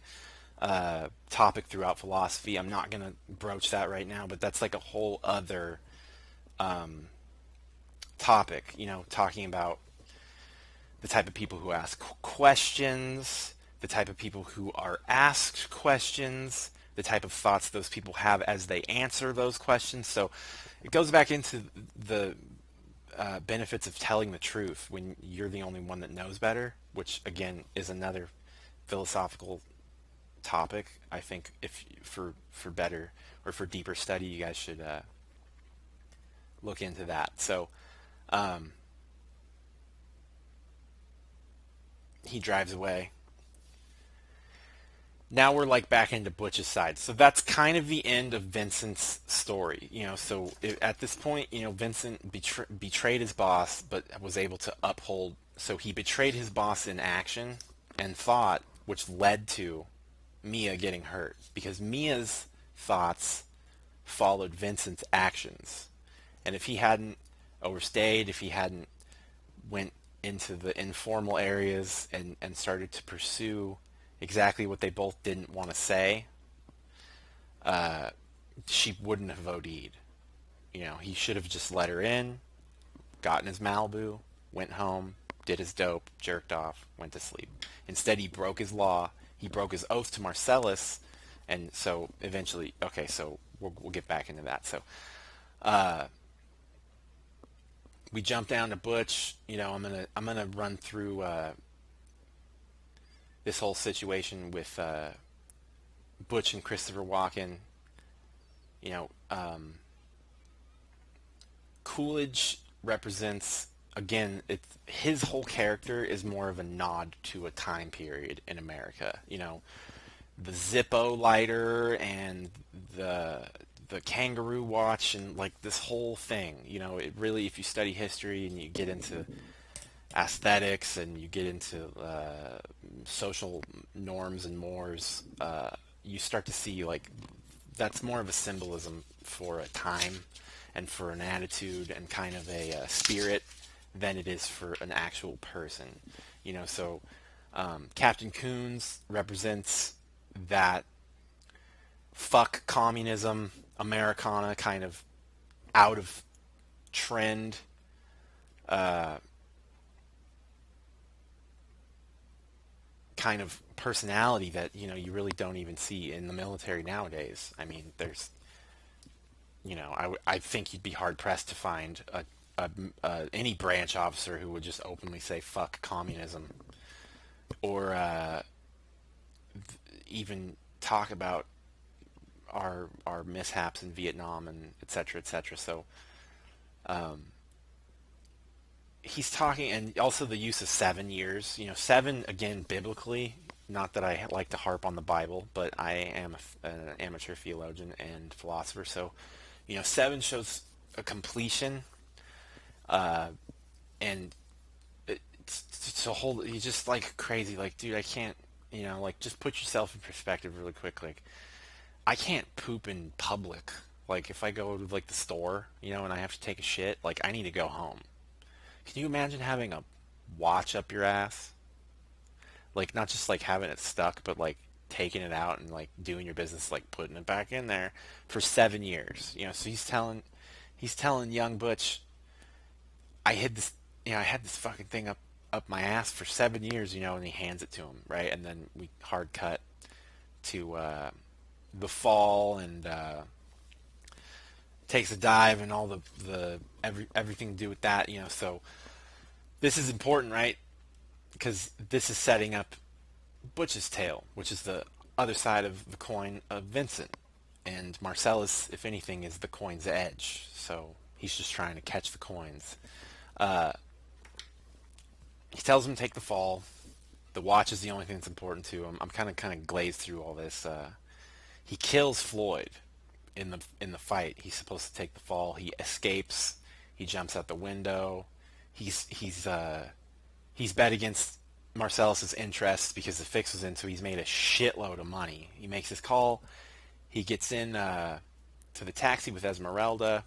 topic throughout philosophy. I'm not going to broach that right now, but that's like a whole other topic, talking about the type of people who ask questions, the type of people who are asked questions, the type of thoughts those people have as they answer those questions. So it goes back into the benefits of telling the truth when you're the only one that knows better, which again is another philosophical topic. I think if for better or for deeper study, you guys should look into that. So he drives away. Now we're like back into Butch's side. So that's kind of the end of Vincent's story. So at this point, Vincent betrayed his boss, but was able to uphold. So he betrayed his boss in action and thought, which led to Mia getting hurt because Mia's thoughts followed Vincent's actions. And if he hadn't overstayed, if he hadn't went into the informal areas and started to pursue exactly what they both didn't want to say, she wouldn't have OD'd. He should have just let her in, gotten his Malibu, went home, did his dope, jerked off, went to sleep. Instead, he broke his law. He broke his oath to Marcellus, and so eventually, okay, so we'll get back into that. So we jump down to Butch. I'm gonna run through this whole situation with Butch and Christopher Walken. You know, Coolidge represents, again, his whole character is more of a nod to a time period in America. The Zippo lighter and the kangaroo watch and like this whole thing. It really, if you study history and you get into aesthetics and you get into social norms and mores, you start to see like that's more of a symbolism for a time and for an attitude and kind of a spirit than it is for an actual person. So Captain Coons represents that fuck communism, Americana kind of out of trend kind of personality that you really don't even see in the military nowadays. I mean, there's I think you'd be hard pressed to find any branch officer who would just openly say fuck communism or even talk about our mishaps in Vietnam and et cetera, et cetera. So he's talking, and also the use of 7 years. 7, again, biblically, not that I like to harp on the Bible, but I am an amateur theologian and philosopher. So 7 shows a completion, and to hold you just like crazy. Like, dude, I can't. Like just put yourself in perspective really quick. Like, I can't poop in public. Like if I go to like the store, and I have to take a shit, like I need to go home. Can you imagine having a watch up your ass? Like not just like having it stuck, but like taking it out and like doing your business, like putting it back in there for 7 years. So he's telling young Butch, I hid this, I had this fucking thing up my ass for 7 years, and he hands it to him, right? And then we hard cut to the fall, and takes a dive and all everything to do with that, So this is important, right? Because this is setting up Butch's tale, which is the other side of the coin of Vincent. And Marcellus, if anything, is the coin's edge. So he's just trying to catch the coins. Uh, he tells him to take the fall. The watch is the only thing that's important to him. I'm kind of glazed through all this. He kills Floyd in the fight. He's supposed to take the fall. He escapes. He jumps out the window. He's bet against Marcellus's interests because the fix was in, so he's made a shitload of money. He makes his call. He gets in to the taxi with Esmeralda,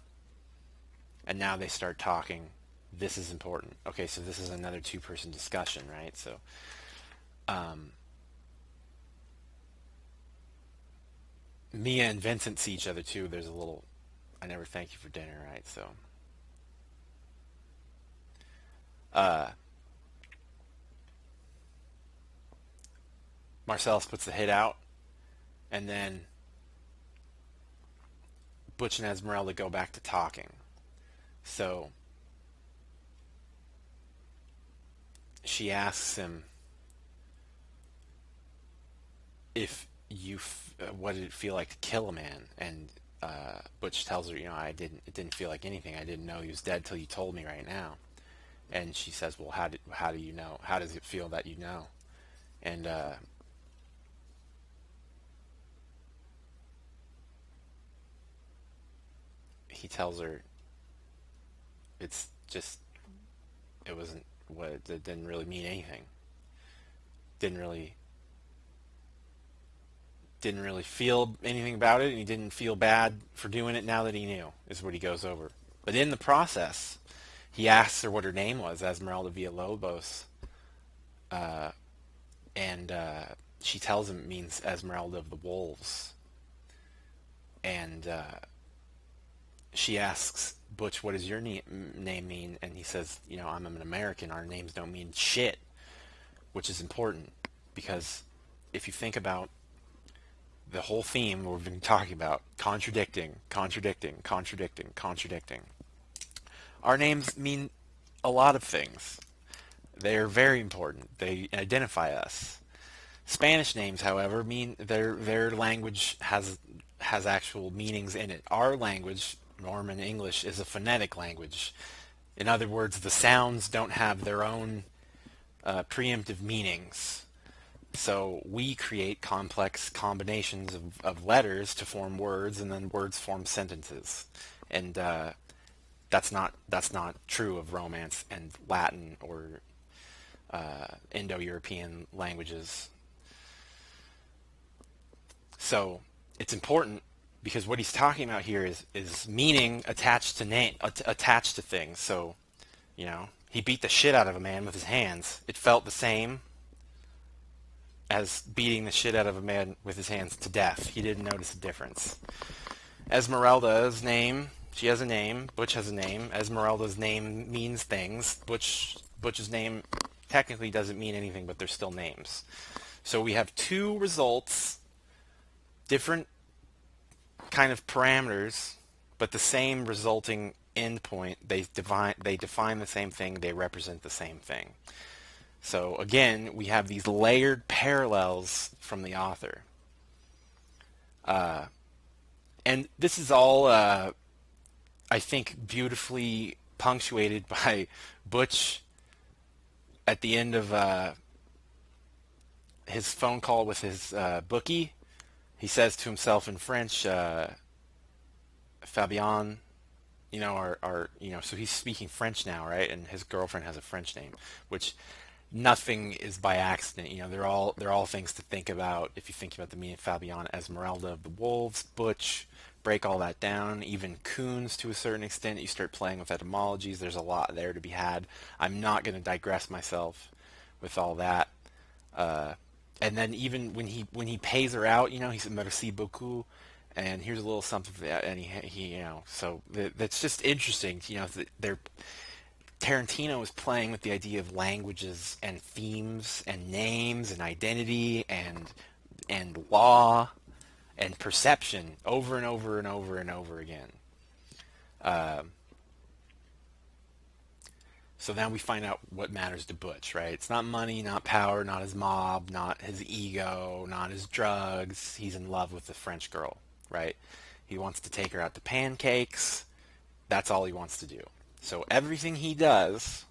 and now they start talking. This is important. Okay, so this is another two-person discussion, right? So, Mia and Vincent see each other too. There's a little, I never thank you for dinner, right? So, uh, Marcellus puts the hit out, and then Butch and Esmeralda go back to talking. So she asks him if what did it feel like to kill a man, and Butch tells her, it didn't feel like anything. I didn't know he was dead till you told me right now. And she says, well, how do you know? How does it feel that you know? And he tells her it's just, it wasn't what it didn't really mean anything. Didn't really feel anything about it, and he didn't feel bad for doing it now that he knew, is what he goes over. But in the process, he asks her what her name was, Esmeralda Villalobos, uh, and she tells him it means Esmeralda of the Wolves. And she asks Butch, what does your name mean? And he says, I'm an American. Our names don't mean shit, which is important because if you think about the whole theme we've been talking about, contradicting, contradicting, contradicting, contradicting. Our names mean a lot of things. They're very important. They identify us. Spanish names, however, mean their language has actual meanings in it. Our language, Norman English, is a phonetic language. In other words, the sounds don't have their own preemptive meanings. So we create complex combinations of letters to form words, and then words form sentences. And that's not true of Romance and Latin or Indo-European languages. So it's important because what he's talking about here is meaning attached to attached to things. So, he beat the shit out of a man with his hands. It felt the same as beating the shit out of a man with his hands to death. He didn't notice a difference. Esmeralda's name, she has a name. Butch has a name. Esmeralda's name means things. Butch's name technically doesn't mean anything, but they're still names. So we have two results, different kind of parameters, but the same resulting endpoint. They define the same thing. They represent the same thing. So again, we have these layered parallels from the author. And this is all, I think, beautifully punctuated by Butch at the end of his phone call with his bookie. He says to himself in French, Fabien, so he's speaking French now, right? And his girlfriend has a French name, which nothing is by accident. They're all things to think about. If you think about the meaning of Fabian, Esmeralda of the Wolves, Butch, break all that down. Even Coons, to a certain extent, you start playing with etymologies. There's a lot there to be had. I'm not going to digress myself with all that. Uh, and then even when he pays her out, he said merci beaucoup, and here's a little something for that, and so that's just interesting. They're Tarantino is playing with the idea of languages and themes and names and identity and law and perception over and over and over and over again. Uh, so now we find out what matters to Butch, right? It's not money, not power, not his mob, not his ego, not his drugs. He's in love with the French girl, right? He wants to take her out to pancakes. That's all he wants to do. So everything he does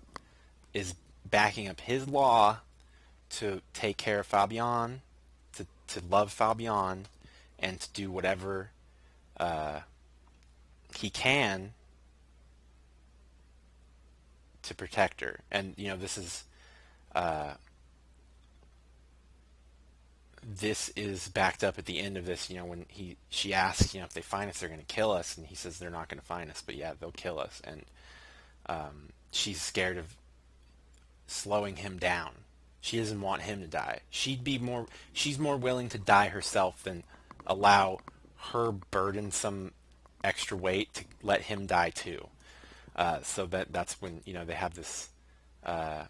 is backing up his law to take care of Fabian, to love Fabian, and to do whatever uh, he can to protect her. And uh, this is backed up at the end of this. When she asks, if they find us, they're going to kill us, and he says they're not going to find us, but yeah, they'll kill us. And she's scared of slowing him down. She doesn't want him to die. She's more willing to die herself than allow her burdensome extra weight to let him die too. So that's when uh,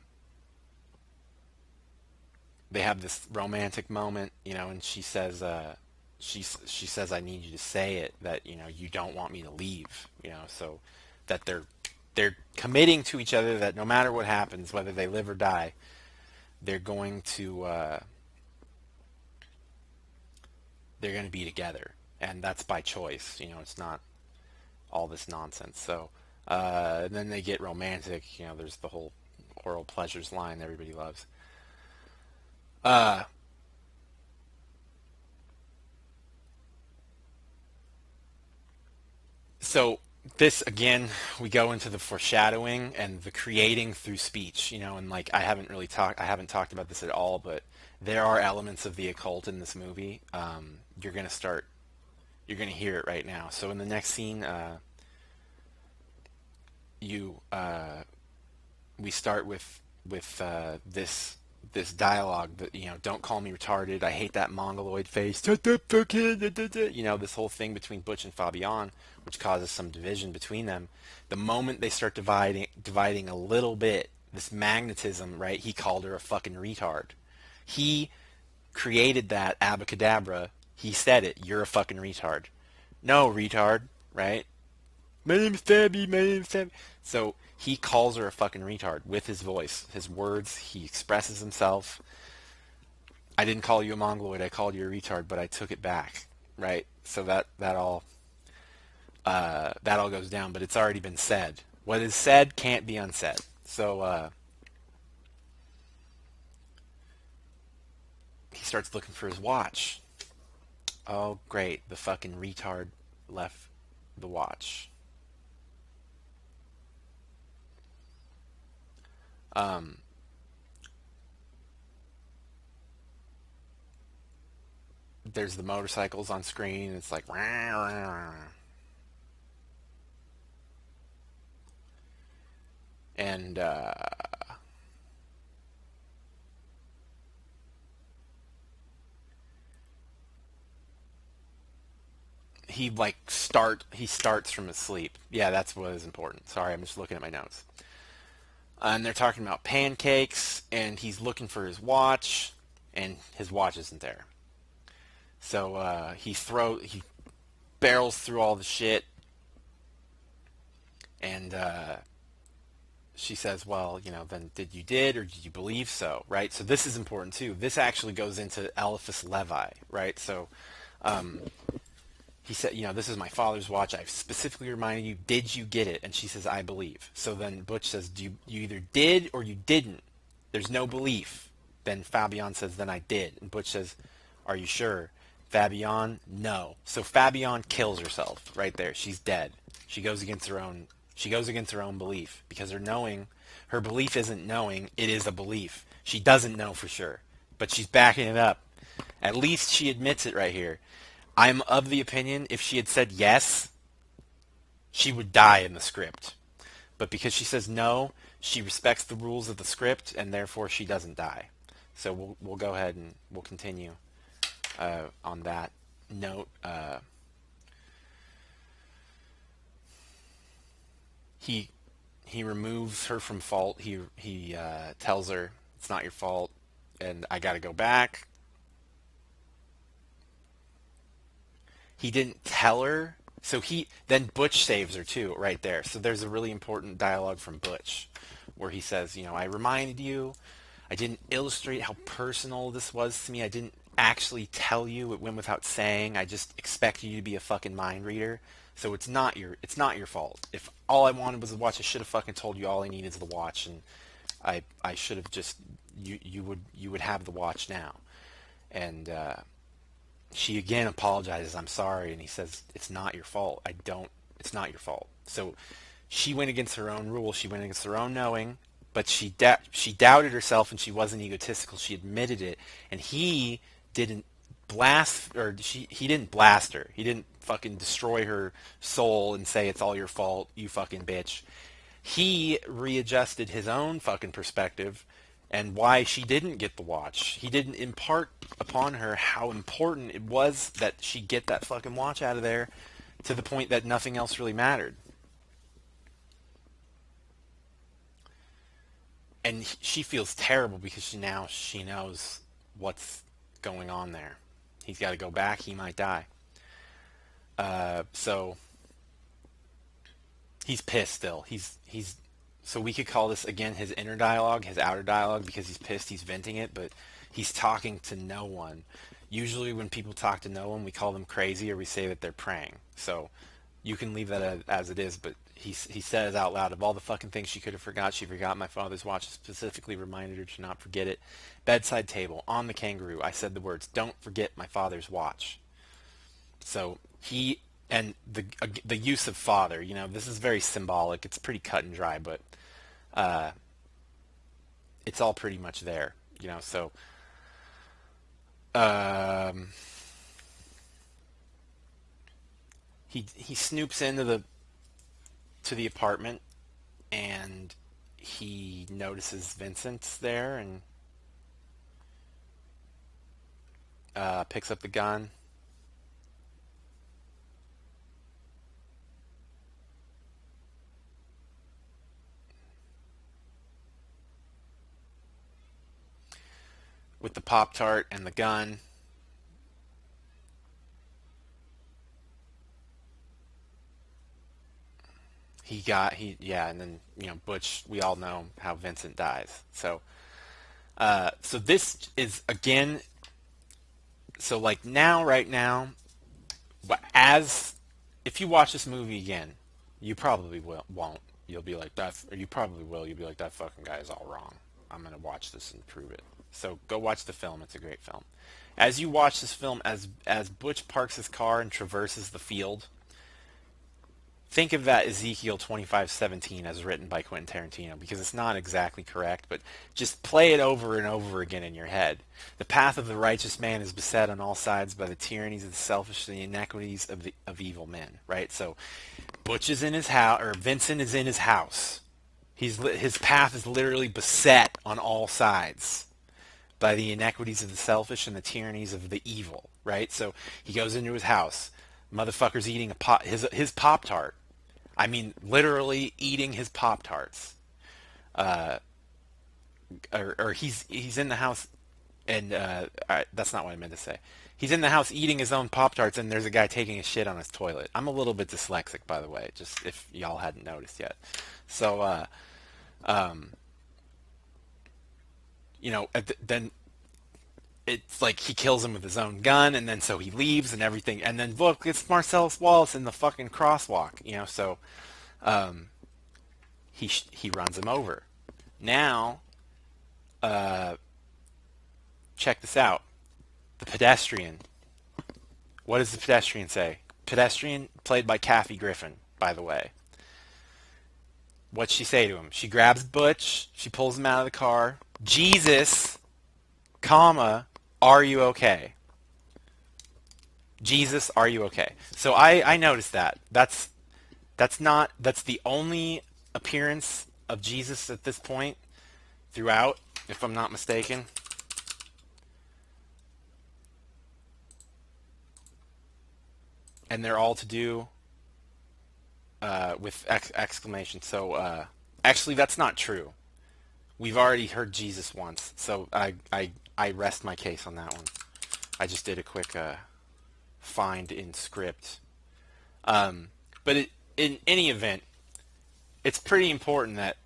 they have this romantic moment, and she says, I need you to say it, that you don't want me to leave, so that they're committing to each other, that no matter what happens, whether they live or die, they're going to be together, and that's by choice. It's not all this nonsense. So then they get romantic. There's the whole oral pleasures line that everybody loves. Uh, so this again, we go into the foreshadowing and the creating through speech. And like I haven't talked about this at all, but there are elements of the occult in this movie. You're gonna hear it right now. So in the next scene, you we start with this dialogue that, don't call me retarded, I hate that mongoloid face, this whole thing between Butch and Fabian, which causes some division between them. The moment they start dividing a little bit, this magnetism, right? He called her a fucking retard. He created that abacadabra. He said it. You're a fucking retard. No, retard, right? My name's Fabi. My name's Fabi. So he calls her a fucking retard with his voice, his words. He expresses himself. I didn't call you a mongoloid. I called you a retard, but I took it back, right? So that all goes down, but it's already been said. What is said can't be unsaid. So he starts looking for his watch. Oh, great. The fucking retard left the watch. Um, there's the motorcycles on screen. It's like, and he starts from his sleep. Yeah, that's what is important. Sorry, I'm just looking at my notes. And they're talking about pancakes, and he's looking for his watch, and his watch isn't there. So he barrels through all the shit, and she says, well, then did or did you believe so, right? So this is important too. This actually goes into Eliphas Levi, right? So um, he said, this is my father's watch. I've specifically reminded you, did you get it? And she says, I believe. So then Butch says, you either did or you didn't. There's no belief. Then Fabian says, then I did. And Butch says, are you sure? Fabian, no. So Fabian kills herself right there. She's dead. She goes against her own. She goes against her own belief because her belief isn't knowing. It is a belief. She doesn't know for sure, but she's backing it up. At least she admits it right here. I'm of the opinion if she had said yes, she would die in the script. But because she says no, she respects the rules of the script, and therefore she doesn't die. So we'll go ahead and we'll continue on that note. He he removes her from fault. He tells her it's not your fault, and I got to go back. He didn't tell her, so he then Butch saves her too, right there. So there's a really important dialogue from Butch, where he says, I reminded you. I didn't illustrate how personal this was to me. I didn't actually tell you. It went without saying. I just expected you to be a fucking mind reader. So it's not your fault. If all I wanted was the watch, I should have fucking told you all I needed is the watch, and I should have just you would have the watch now. And she again apologizes. I'm sorry, and he says it's not your fault. It's not your fault. So she went against her own rules. She went against her own knowing, but she doubted herself, and she wasn't egotistical. She admitted it, and he didn't he didn't blast her. He didn't fucking destroy her soul and say it's all your fault, you fucking bitch. He readjusted his own fucking perspective and why she didn't get the watch. He didn't impart upon her how important it was that she get that fucking watch out of there, to the point that nothing else really mattered. And she feels terrible because she knows what's going on there. He's got to go back. He might die. So he's pissed still. He's so we could call this again his inner dialogue, his outer dialogue, because he's pissed. He's venting it, but he's talking to no one. Usually, when people talk to no one, we call them crazy, or we say that they're praying. So you can leave that as it is, but he says out loud, of all the fucking things she could have forgot, she forgot my father's watch. Specifically reminded her to not forget it. Bedside table, on the kangaroo, I said the words, don't forget my father's watch. So he, and the use of father, this is very symbolic. It's pretty cut and dry, but it's all pretty much there, so he snoops into the apartment, and he notices Vincent's there, and picks up the gun. With the Pop-Tart and the gun. And then, Butch, we all know how Vincent dies. So this is, again, so like now, right now, if you watch this movie again, you probably won't. You'll be like, or you probably will. You'll be like, that fucking guy is all wrong. I'm going to watch this and prove it. So go watch the film. It's a great film. As you watch this film, as Butch parks his car and traverses the field, think of that Ezekiel 25:17 as written by Quentin Tarantino, because it's not exactly correct, but just play it over and over again in your head. The path of the righteous man is beset on all sides by the tyrannies of the selfish and the inequities of evil men, right? So Butch is in his house, or Vincent is in his house. His path is literally beset on all sides by the inequities of the selfish and the tyrannies of the evil, right? So he goes into his house. Motherfucker's eating his Pop-Tart. I mean, literally eating his Pop-Tarts. Or he's in the house, and that's not what I meant to say. He's in the house eating his own Pop-Tarts, and there's a guy taking a shit on his toilet. I'm a little bit dyslexic, by the way, just if y'all hadn't noticed yet. So, then it's like he kills him with his own gun, and then so he leaves and everything, and then look, it's Marcellus Wallace in the fucking crosswalk, so he runs him over. Now, check this out. The pedestrian. What does the pedestrian say? Pedestrian, played by Kathy Griffin, by the way. What'd she say to him? She grabs Butch, she pulls him out of the car. Jesus, comma, are you okay? Jesus, are you okay? So I noticed that. That's the only appearance of Jesus at this point throughout, if I'm not mistaken. And they're all to do with exclamation. So actually, that's not true. We've already heard Jesus once, so I rest my case on that one. I just did a quick find in script. But in any event, it's pretty important that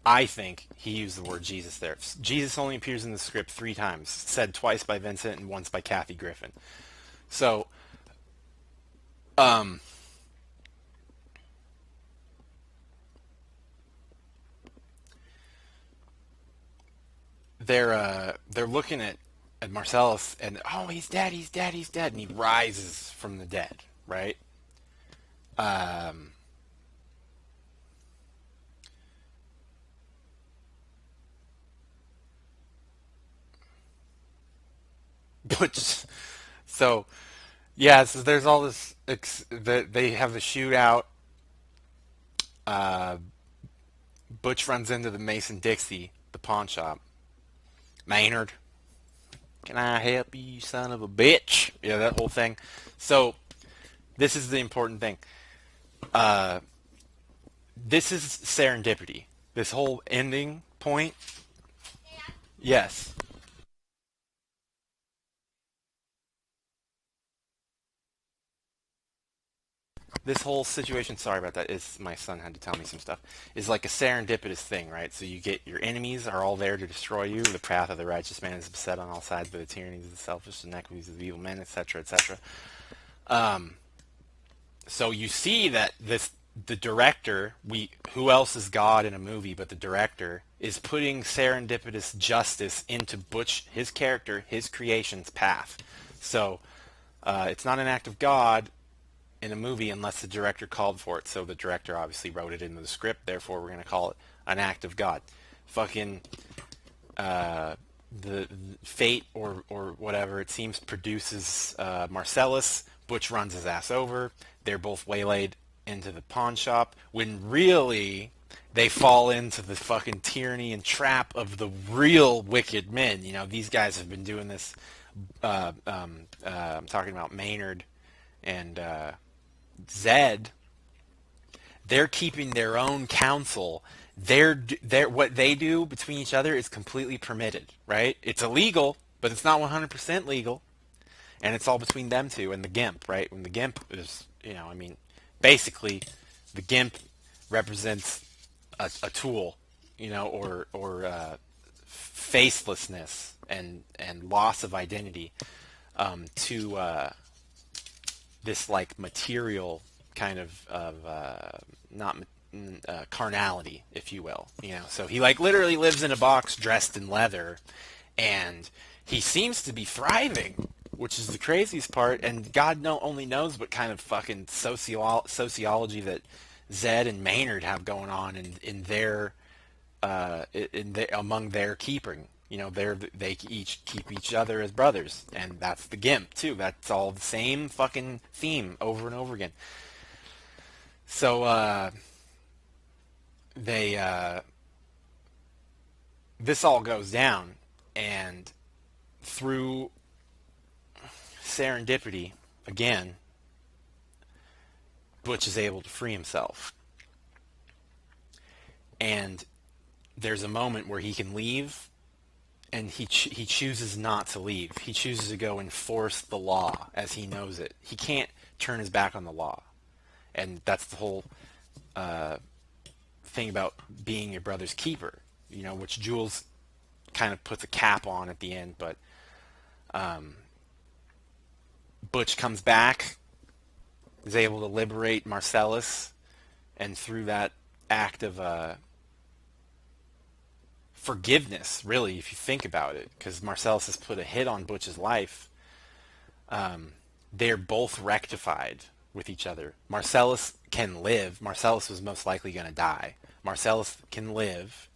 I think he used the word Jesus there. Jesus only appears in the script 3 times, said twice by Vincent and once by Kathy Griffin. So, um, they're looking at Marcellus and oh, he's dead, he's dead, he's dead, and he rises from the dead, right? Um, but so yeah, so there's all this. They have the shootout. Uh, Butch runs into the Mason Dixie, the pawn shop. Maynard, can I help you, you son of a bitch? Yeah, that whole thing. So this is the important thing. Uh, this is serendipity. This whole ending point. Yes. This whole situation, sorry about that, is my son had to tell me some stuff, is like a serendipitous thing, right? So you get your enemies are all there to destroy you. The path of the righteous man is beset on all sides by the tyrannies of the selfish, the iniquities of the evil men, etc., etc. Um, so you see that the director, who else is God in a movie but the director, is putting serendipitous justice into Butch, his character, his creation's path. So it's not an act of God in a movie unless the director called for it. So the director obviously wrote it into the script. Therefore, we're going to call it an act of God. Fucking uh, the fate or whatever it seems produces Marcellus. Butch runs his ass over. They're both waylaid into the pawn shop when really they fall into the fucking tyranny and trap of the real wicked men. You know, these guys have been doing this. I'm talking about Maynard and Zed. They're keeping their own counsel. They're what they do between each other is completely permitted, right? It's illegal, but it's not 100% legal, and it's all between them two and the Gimp, right? When the Gimp is, I mean, basically, the Gimp represents a tool, or facelessness and loss of identity to this like material kind of not carnality, if you will. So he like literally lives in a box dressed in leather, and he seems to be thriving, which is the craziest part. And God only knows what kind of fucking sociology that Zed and Maynard have going on in their among their keeping. They each keep each other as brothers, and that's the Gimp too. That's all the same fucking theme over and over again. So they this all goes down, and through serendipity, again, Butch is able to free himself, and there's a moment where he can leave, and he chooses not to leave. He chooses to go enforce the law as he knows it. He can't turn his back on the law, and that's the whole thing about being your brother's keeper. Which Jules kind of puts a cap on at the end, but Butch comes back, is able to liberate Marcellus, and through that act of forgiveness, really, if you think about it, because Marcellus has put a hit on Butch's life, they're both rectified with each other. Marcellus can live. Marcellus was most likely going to die. Marcellus can live,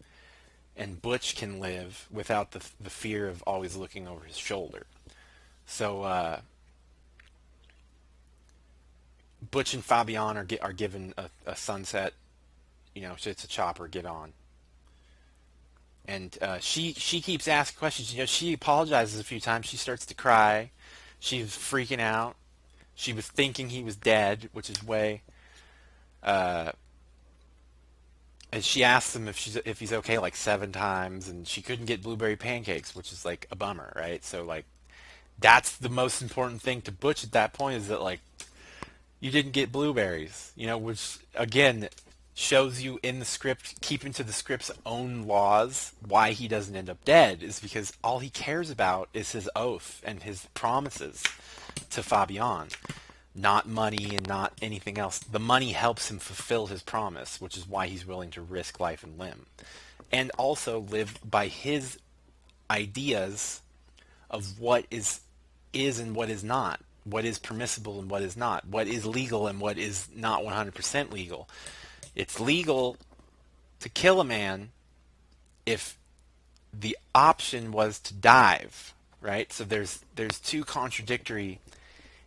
and Butch can live without the fear of always looking over his shoulder. So Butch and Fabian are given a sunset. You know, it's a chopper. Get on. And she keeps asking questions. You know, she apologizes a few times. She starts to cry. She's freaking out. She was thinking he was dead, which is way. Uh, and she asks him if he's okay like 7 times, and she couldn't get blueberry pancakes, which is like a bummer, right? So like that's the most important thing to Butch at that point is that like you didn't get blueberries, you know, which again shows you in the script, keeping to the script's own laws, why he doesn't end up dead is because all he cares about is his oath and his promises to Fabian, not money and not anything else. The money helps him fulfill his promise, which is why he's willing to risk life and limb, and also live by his ideas of what is and what is not, what is permissible and what is not, what is legal and what is not 100% legal. It's legal to kill a man if the option was to dive, right? So there's two contradictory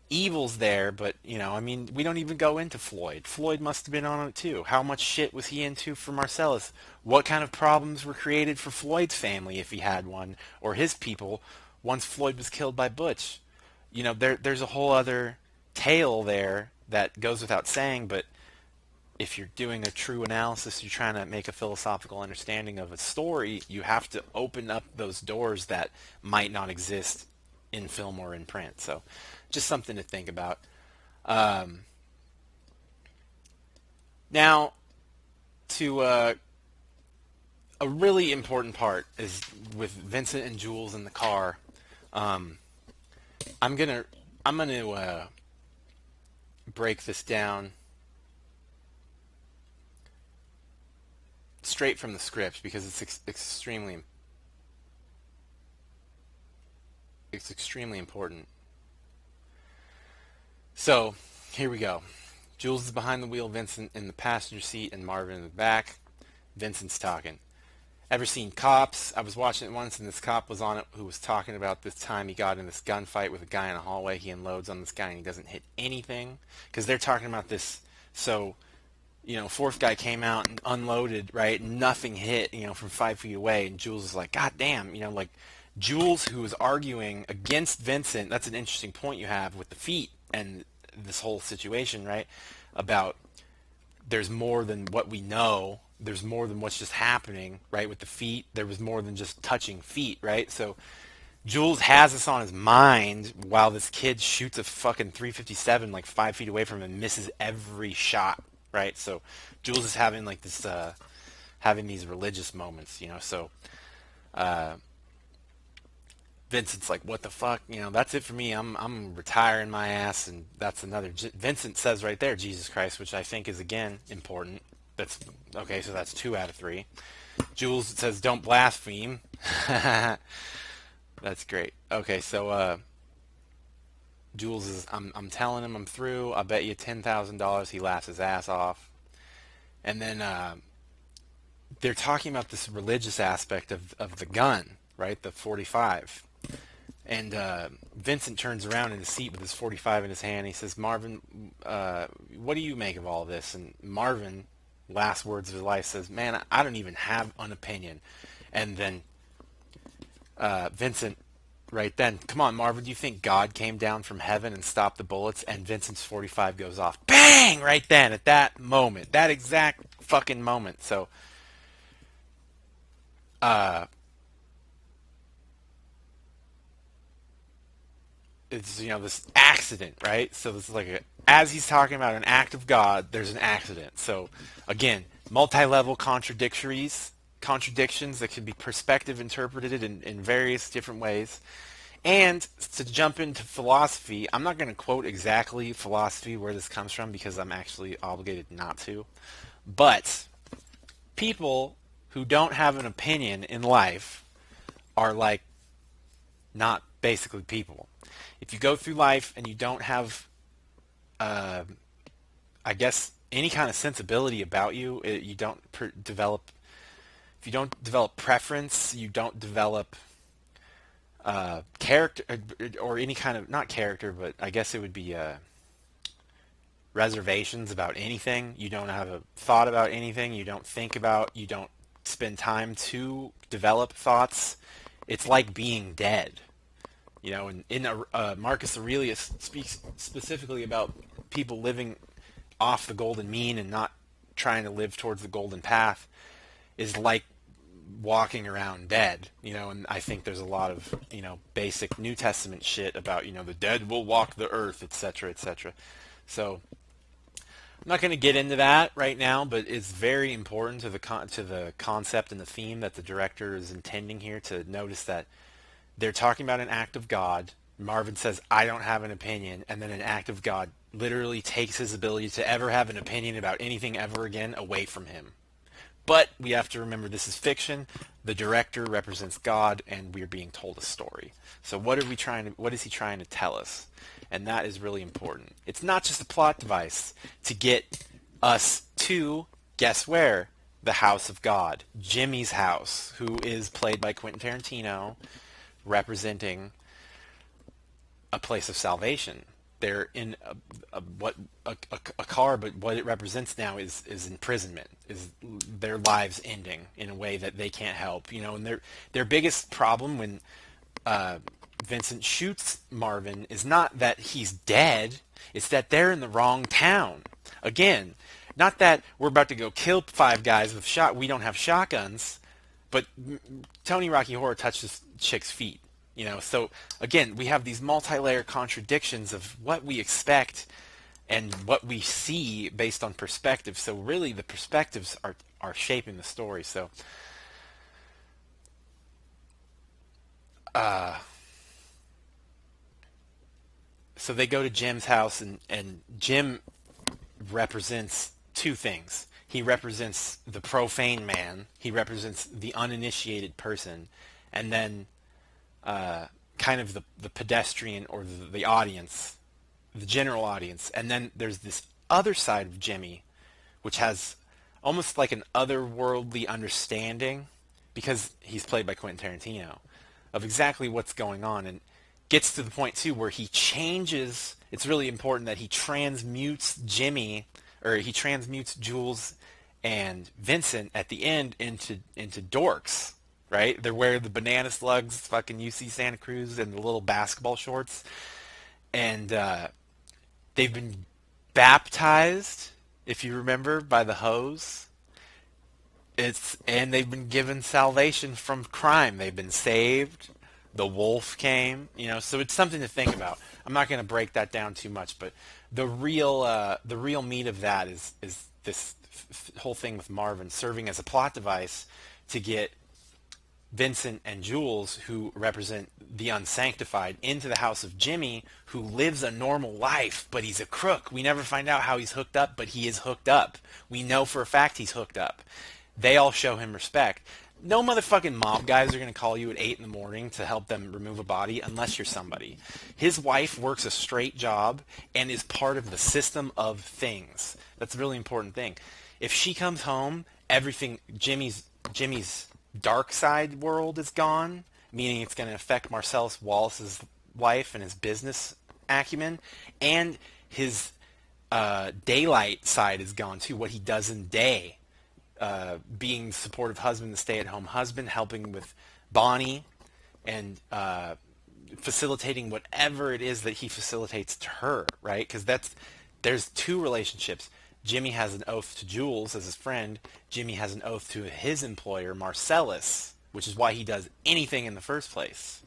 evils there, but you know, I mean, we don't even go into Floyd. Floyd must have been on it too. How much shit was he into for Marcellus? What kind of problems were created for Floyd's family if he had one, or his people, once Floyd was killed by Butch? You know, there's a whole other tale there that goes without saying, but if you're doing a true analysis, you're trying to make a philosophical understanding of a story, you have to open up those doors that might not exist in film or in print. So just something to think about. Now, to a really important part is with Vincent and Jules in the car. I'm gonna break this down straight from the script because it's extremely important. So here we go. Jules is behind the wheel, Vincent in the passenger seat, and Marvin in the back. Vincent's talking. Ever seen Cops? I was watching it once, and this cop was on it who was talking about this time he got in this gunfight with a guy in a hallway. He unloads on this guy, and he doesn't hit anything. Because they're talking about this. So, you know, fourth guy came out and unloaded, right? Nothing hit, you know, from 5 feet away. And Jules is like, God damn, you know, like, Jules, who was arguing against Vincent, that's an interesting point you have with the feet and this whole situation, right? About there's more than what we know. There's more than what's just happening, right? With the feet, there was more than just touching feet, right? So Jules has this on his mind while this kid shoots a fucking 357 like 5 feet away from him and misses every shot, right? So Jules is having like this, having these religious moments, you know? So Vincent's like, what the fuck? You know, that's it for me. I'm retiring my ass, and that's another. Vincent says right there, Jesus Christ, which I think is again important. That's okay. So that's 2 out of 3. Jules says, don't blaspheme. That's great. Okay, so Jules is, I'm telling him I'm through. I'll bet you $10,000. He laughs his ass off, and then they're talking about this religious aspect of the gun, right? The 45. And Vincent turns around in his seat with his 45 in his hand. He says, Marvin, what do you make of all this? And Marvin, last words of his life, says, man, I don't even have an opinion. And then Vincent, right then, come on, Marvin, do you think God came down from heaven and stopped the bullets? And Vincent's 45 goes off. Bang! Right then, at that moment. That exact fucking moment. So, it's, you know, this accident, right? So this is like as he's talking about an act of God, there's an accident. So again, multi-level contradictions that can be perspective interpreted in various different ways. And to jump into philosophy, I'm not going to quote exactly philosophy where this comes from because I'm actually obligated not to. But people who don't have an opinion in life are like not basically people. If you go through life and you don't have, I guess, any kind of sensibility about you. You don't develop. If you don't develop preference, you don't develop character or any kind of not character, but I guess it would be reservations about anything. You don't have a thought about anything. You don't think about. You don't spend time to develop thoughts. It's like being dead. And in Marcus Aurelius speaks specifically about people living off the golden mean and not trying to live towards the golden path is like walking around dead, and I think there's a lot of, basic New Testament shit about, the dead will walk the earth, etc., etc. So I'm not going to get into that right now, but it's very important to the concept and the theme that the director is intending here, to notice that they're talking about an act of God. Marvin says, I don't have an opinion, and then an act of God literally takes his ability to ever have an opinion about anything ever again away from him. But we have to remember this is fiction. The director represents God, and we're being told a story. So what is he trying to tell us? And that is really important. It's not just a plot device to get us to, guess where? The house of God. Jimmy's house, who is played by Quentin Tarantino, representing a place of salvation. They're in a car, but what it represents now is imprisonment, is their lives ending in a way that they can't help. And their biggest problem when Vincent shoots Marvin is not that he's dead, it's that they're in the wrong town. Again, not that we're about to go kill 5 guys with we don't have shotguns, but Tony Rocky Horror touched this chick's feet. So again, we have these multi-layer contradictions of what we expect and what we see based on perspective. So really, the perspectives are shaping the story. So, so they go to Jim's house, and Jim represents 2 things. He represents the profane man. He represents the uninitiated person, and then kind of the pedestrian or the audience, the general audience. And then there's this other side of Jimmy, which has almost like an otherworldly understanding, because he's played by Quentin Tarantino, of exactly what's going on, and gets to the point too where he changes. It's really important that he transmutes Jules and Vincent at the end into dorks. Right? They're wearing the banana slugs, fucking UC Santa Cruz, and the little basketball shorts. And they've been baptized, if you remember, by the hose. And they've been given salvation from crime. They've been saved. The wolf came, so it's something to think about. I'm not going to break that down too much, but the real meat of that is this whole thing with Marvin serving as a plot device to get Vincent and Jules, who represent the unsanctified, into the house of Jimmy, who lives a normal life, but he's a crook. We never find out how he's hooked up, but he is hooked up. We know for a fact he's hooked up. They all show him respect. No motherfucking mob guys are going to call you at 8 in the morning to help them remove a body unless you're somebody. His wife works a straight job and is part of the system of things. That's a really important thing. If she comes home, everything, Jimmy's dark side world is gone, meaning it's going to affect Marcellus Wallace's life and his business acumen, and his daylight side is gone too, what he does in day, being the supportive husband, the stay-at-home husband, helping with Bonnie, and facilitating whatever it is that he facilitates to her, right? Because there's 2 relationships. Jimmy has an oath to Jules as his friend. Jimmy has an oath to his employer, Marcellus, which is why he does anything in the first place.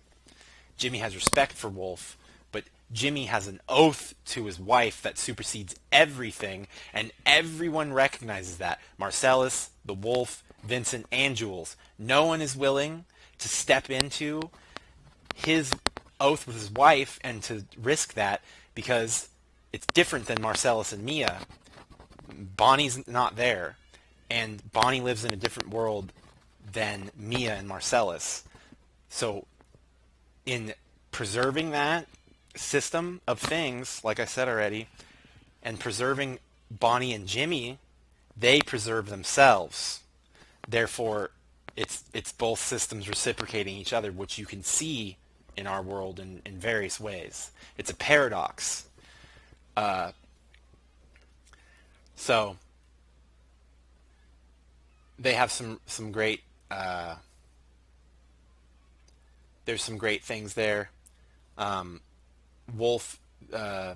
Jimmy has respect for Wolf, but Jimmy has an oath to his wife that supersedes everything, and everyone recognizes that. Marcellus, the Wolf, Vincent, and Jules. No one is willing to step into his oath with his wife and to risk that, because it's different than Marcellus and Mia. Bonnie's not there, and Bonnie lives in a different world than Mia and Marcellus. So in preserving that system of things, like I said already, and preserving Bonnie and Jimmy, they preserve themselves. Therefore, it's both systems reciprocating each other, which you can see in our world in various ways. It's a paradox. Uh, so they have some great there's some great things there. Um, Wolf, Mr.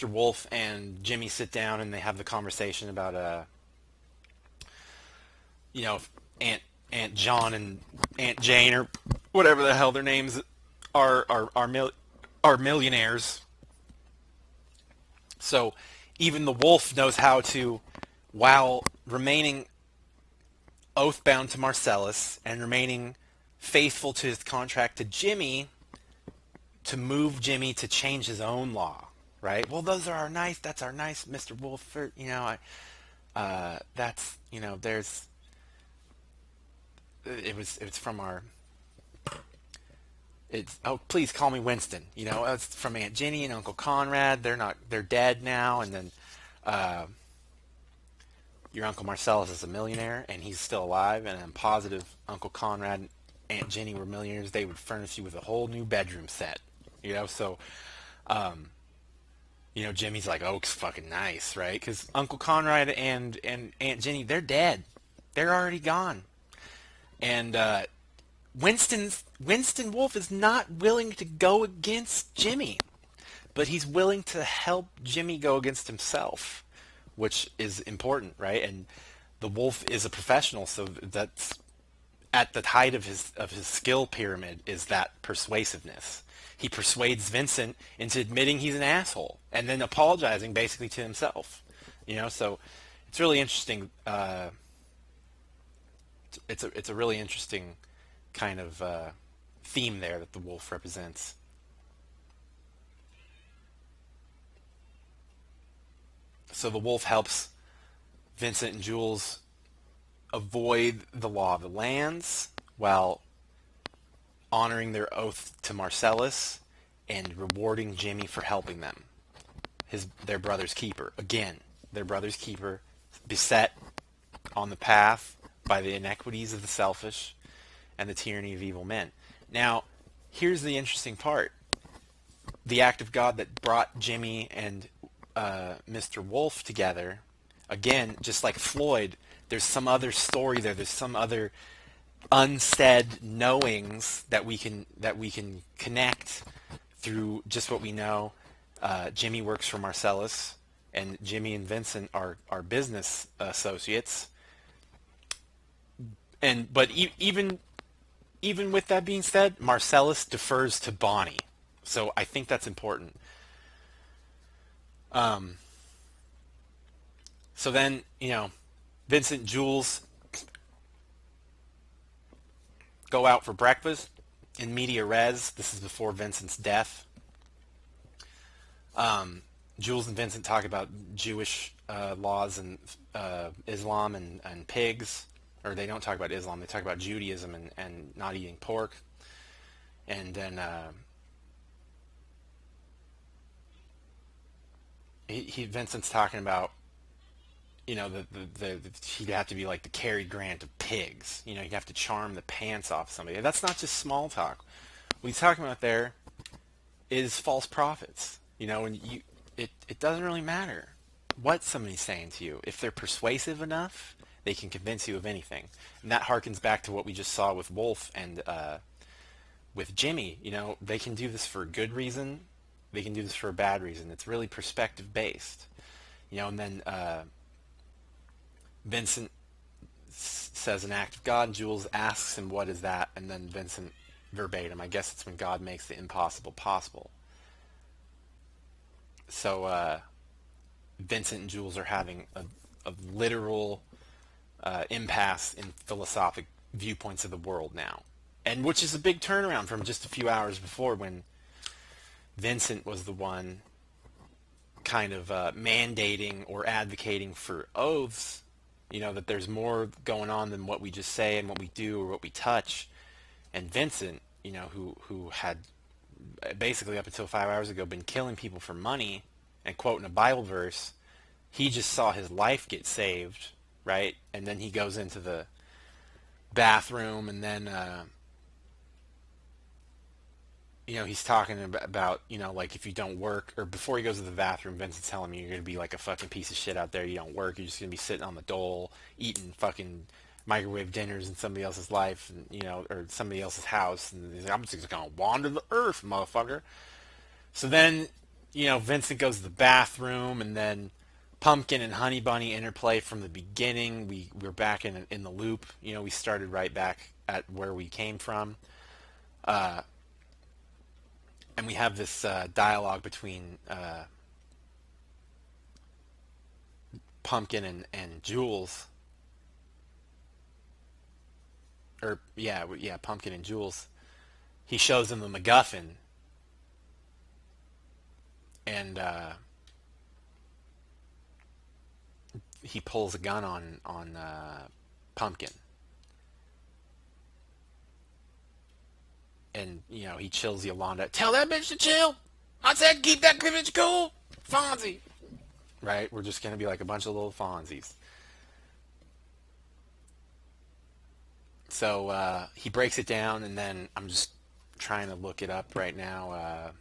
Wolf and Jimmy sit down and they have the conversation about you know, Aunt Aunt John and Aunt Jane or whatever the hell their names are millionaires. So even the wolf knows how to, while remaining oath-bound to Marcellus and remaining faithful to his contract to Jimmy, to move Jimmy to change his own law, right? Well, those are our nice. That's our nice Mr. Wolf. That's there's it was from our. It's oh please call me Winston. It's from Aunt Jenny and Uncle Conrad. They're dead now, and then your Uncle Marcellus is a millionaire and he's still alive, and I'm positive Uncle Conrad and Aunt Jenny were millionaires. They would furnish you with a whole new bedroom set. So Jimmy's like, oh, it's fucking nice, right? Because Uncle Conrad and Aunt Jenny, they're dead. They're already gone. And Winston Wolf is not willing to go against Jimmy, but he's willing to help Jimmy go against himself, which is important, right? And the wolf is a professional, so that's at the height of his skill pyramid is that persuasiveness. He persuades Vincent into admitting he's an asshole and then apologizing basically to himself. So it's really interesting. It's a really interesting kind of theme there that the wolf represents. So the wolf helps Vincent and Jules avoid the law of the lands while honoring their oath to Marcellus and rewarding Jimmy for helping them. Their brother's keeper. Again, their brother's keeper, beset on the path by the inequities of the selfish and the tyranny of evil men. Now, here's the interesting part. The act of God that brought Jimmy and Mr. Wolf together, again, just like Floyd, there's some other story there. There's some other unsaid knowings that we can connect through just what we know. Jimmy works for Marcellus, and Jimmy and Vincent are business associates. But even with that being said, Marcellus defers to Bonnie, so I think that's important. So then Vincent and Jules go out for breakfast in media res. This is before Vincent's death. Jules and Vincent talk about Jewish laws and Islam and pigs. Or they don't talk about Islam. They talk about Judaism and not eating pork. And then Vincent's talking about he'd have to be like the Cary Grant of pigs. He'd have to charm the pants off somebody. That's not just small talk. What he's talking about there is false prophets. And it doesn't really matter what somebody's saying to you. If they're persuasive enough, they can convince you of anything. And that harkens back to what we just saw with Wolf and with Jimmy. They can do this for a good reason. They can do this for a bad reason. It's really perspective based. And then Vincent says an act of God. Jules asks him, what is that? And then Vincent verbatim, I guess it's when God makes the impossible possible. So Vincent and Jules are having a literal impasse in philosophic viewpoints of the world now. And which is a big turnaround from just a few hours before when Vincent was the one kind of mandating or advocating for oaths, that there's more going on than what we just say and what we do or what we touch. And Vincent, who had basically up until 5 hours ago been killing people for money and quoting a Bible verse, he just saw his life get saved, right? And then he goes into the bathroom, and then he's talking about, like, if you don't work, or before he goes to the bathroom, Vincent's telling me you're going to be like a fucking piece of shit out there. You don't work. You're just going to be sitting on the dole, eating fucking microwave dinners in somebody else's life, and, or somebody else's house. And he's like, I'm just going to wander the earth, motherfucker. So then, Vincent goes to the bathroom, and then Pumpkin and Honey Bunny interplay from the beginning. We're back in the loop. We started right back at where we came from. And we have this dialogue between Pumpkin and Jules, or yeah, Pumpkin and Jules. He shows them the MacGuffin, and he pulls a gun on Pumpkin, and he chills Yolanda. Tell that bitch to chill. I said keep that bitch cool, Fonzie. Right? We're just gonna be like a bunch of little Fonzies. So he breaks it down, and then I'm just trying to look it up right now.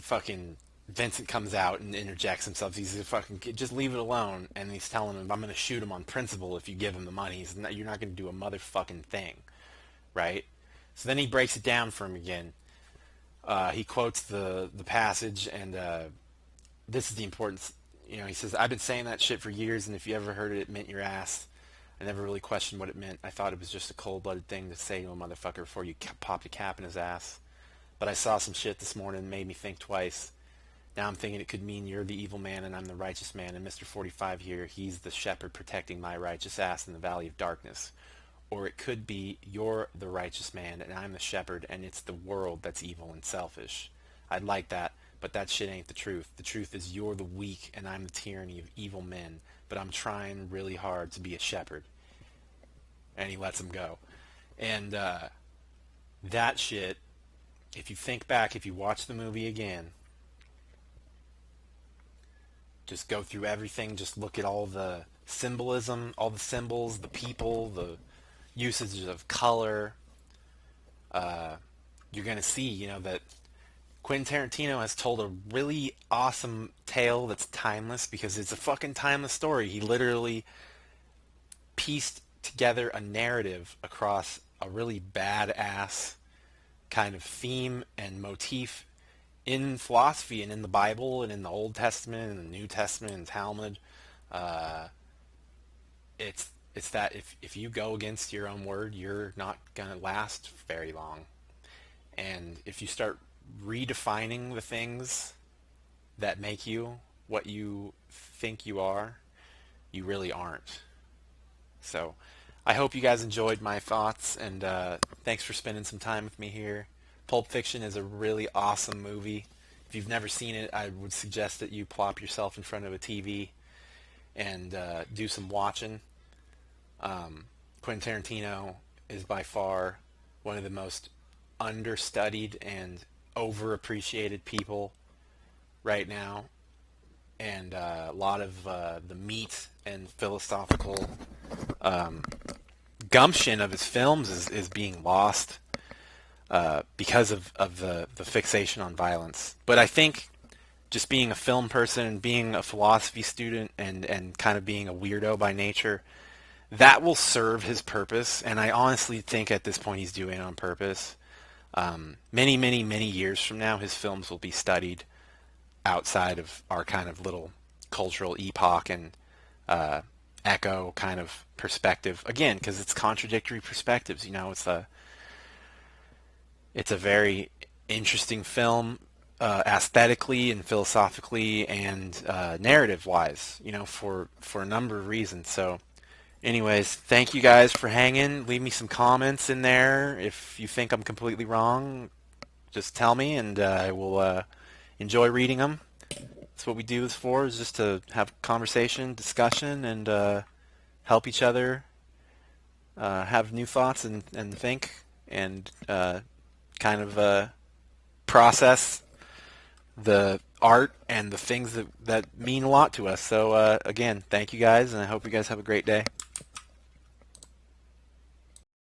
Fucking Vincent comes out and interjects himself. He's a fucking kid. Just leave it alone. And he's telling him, I'm going to shoot him on principle if you give him the money. You're not going to do a motherfucking thing. Right? So then he breaks it down for him again. He quotes the passage, and this is the importance. He says, I've been saying that shit for years, and if you ever heard it, it meant your ass. I never really questioned what it meant. I thought it was just a cold-blooded thing to say to a motherfucker before you popped a cap in his ass. But I saw some shit this morning and made me think twice. Now I'm thinking it could mean you're the evil man and I'm the righteous man, and Mr. 45 here, he's the shepherd protecting my righteous ass in the valley of darkness. Or it could be you're the righteous man and I'm the shepherd, and it's the world that's evil and selfish. I'd like that, but that shit ain't the truth. The truth is you're the weak and I'm the tyranny of evil men, but I'm trying really hard to be a shepherd. And he lets him go. And that shit, if you think back, if you watch the movie again, just go through everything, just look at all the symbolism, all the symbols, the people, the usages of color, you're going to see, that Quentin Tarantino has told a really awesome tale that's timeless, because it's a fucking timeless story. He literally pieced together a narrative across a really badass kind of theme and motif in philosophy and in the Bible and in the Old Testament and the New Testament and Talmud. It's that if you go against your own word, you're not going to last very long. And if you start redefining the things that make you what you think you are, you really aren't. So I hope you guys enjoyed my thoughts, and thanks for spending some time with me here. Pulp Fiction is a really awesome movie. If you've never seen it, I would suggest that you plop yourself in front of a TV and do some watching. Quentin Tarantino is by far one of the most understudied and overappreciated people right now, and a lot of the meat and philosophical gumption of his films is being lost because of the fixation on violence. But I think just being a film person and being a philosophy student and kind of being a weirdo by nature, that will serve his purpose, and I honestly think at this point he's doing it on purpose. Many, many, many years from now, his films will be studied outside of our kind of little cultural epoch and echo kind of perspective. Again, because it's contradictory perspectives. It's a very interesting film, aesthetically and philosophically and narrative-wise. For a number of reasons. So. Anyways, thank you guys for hanging. Leave me some comments in there. If you think I'm completely wrong, just tell me, and I will enjoy reading them. That's what we do this for, is just to have conversation, discussion, and help each other have new thoughts and think, and kind of process the art and the things that mean a lot to us. So again, thank you guys, and I hope you guys have a great day.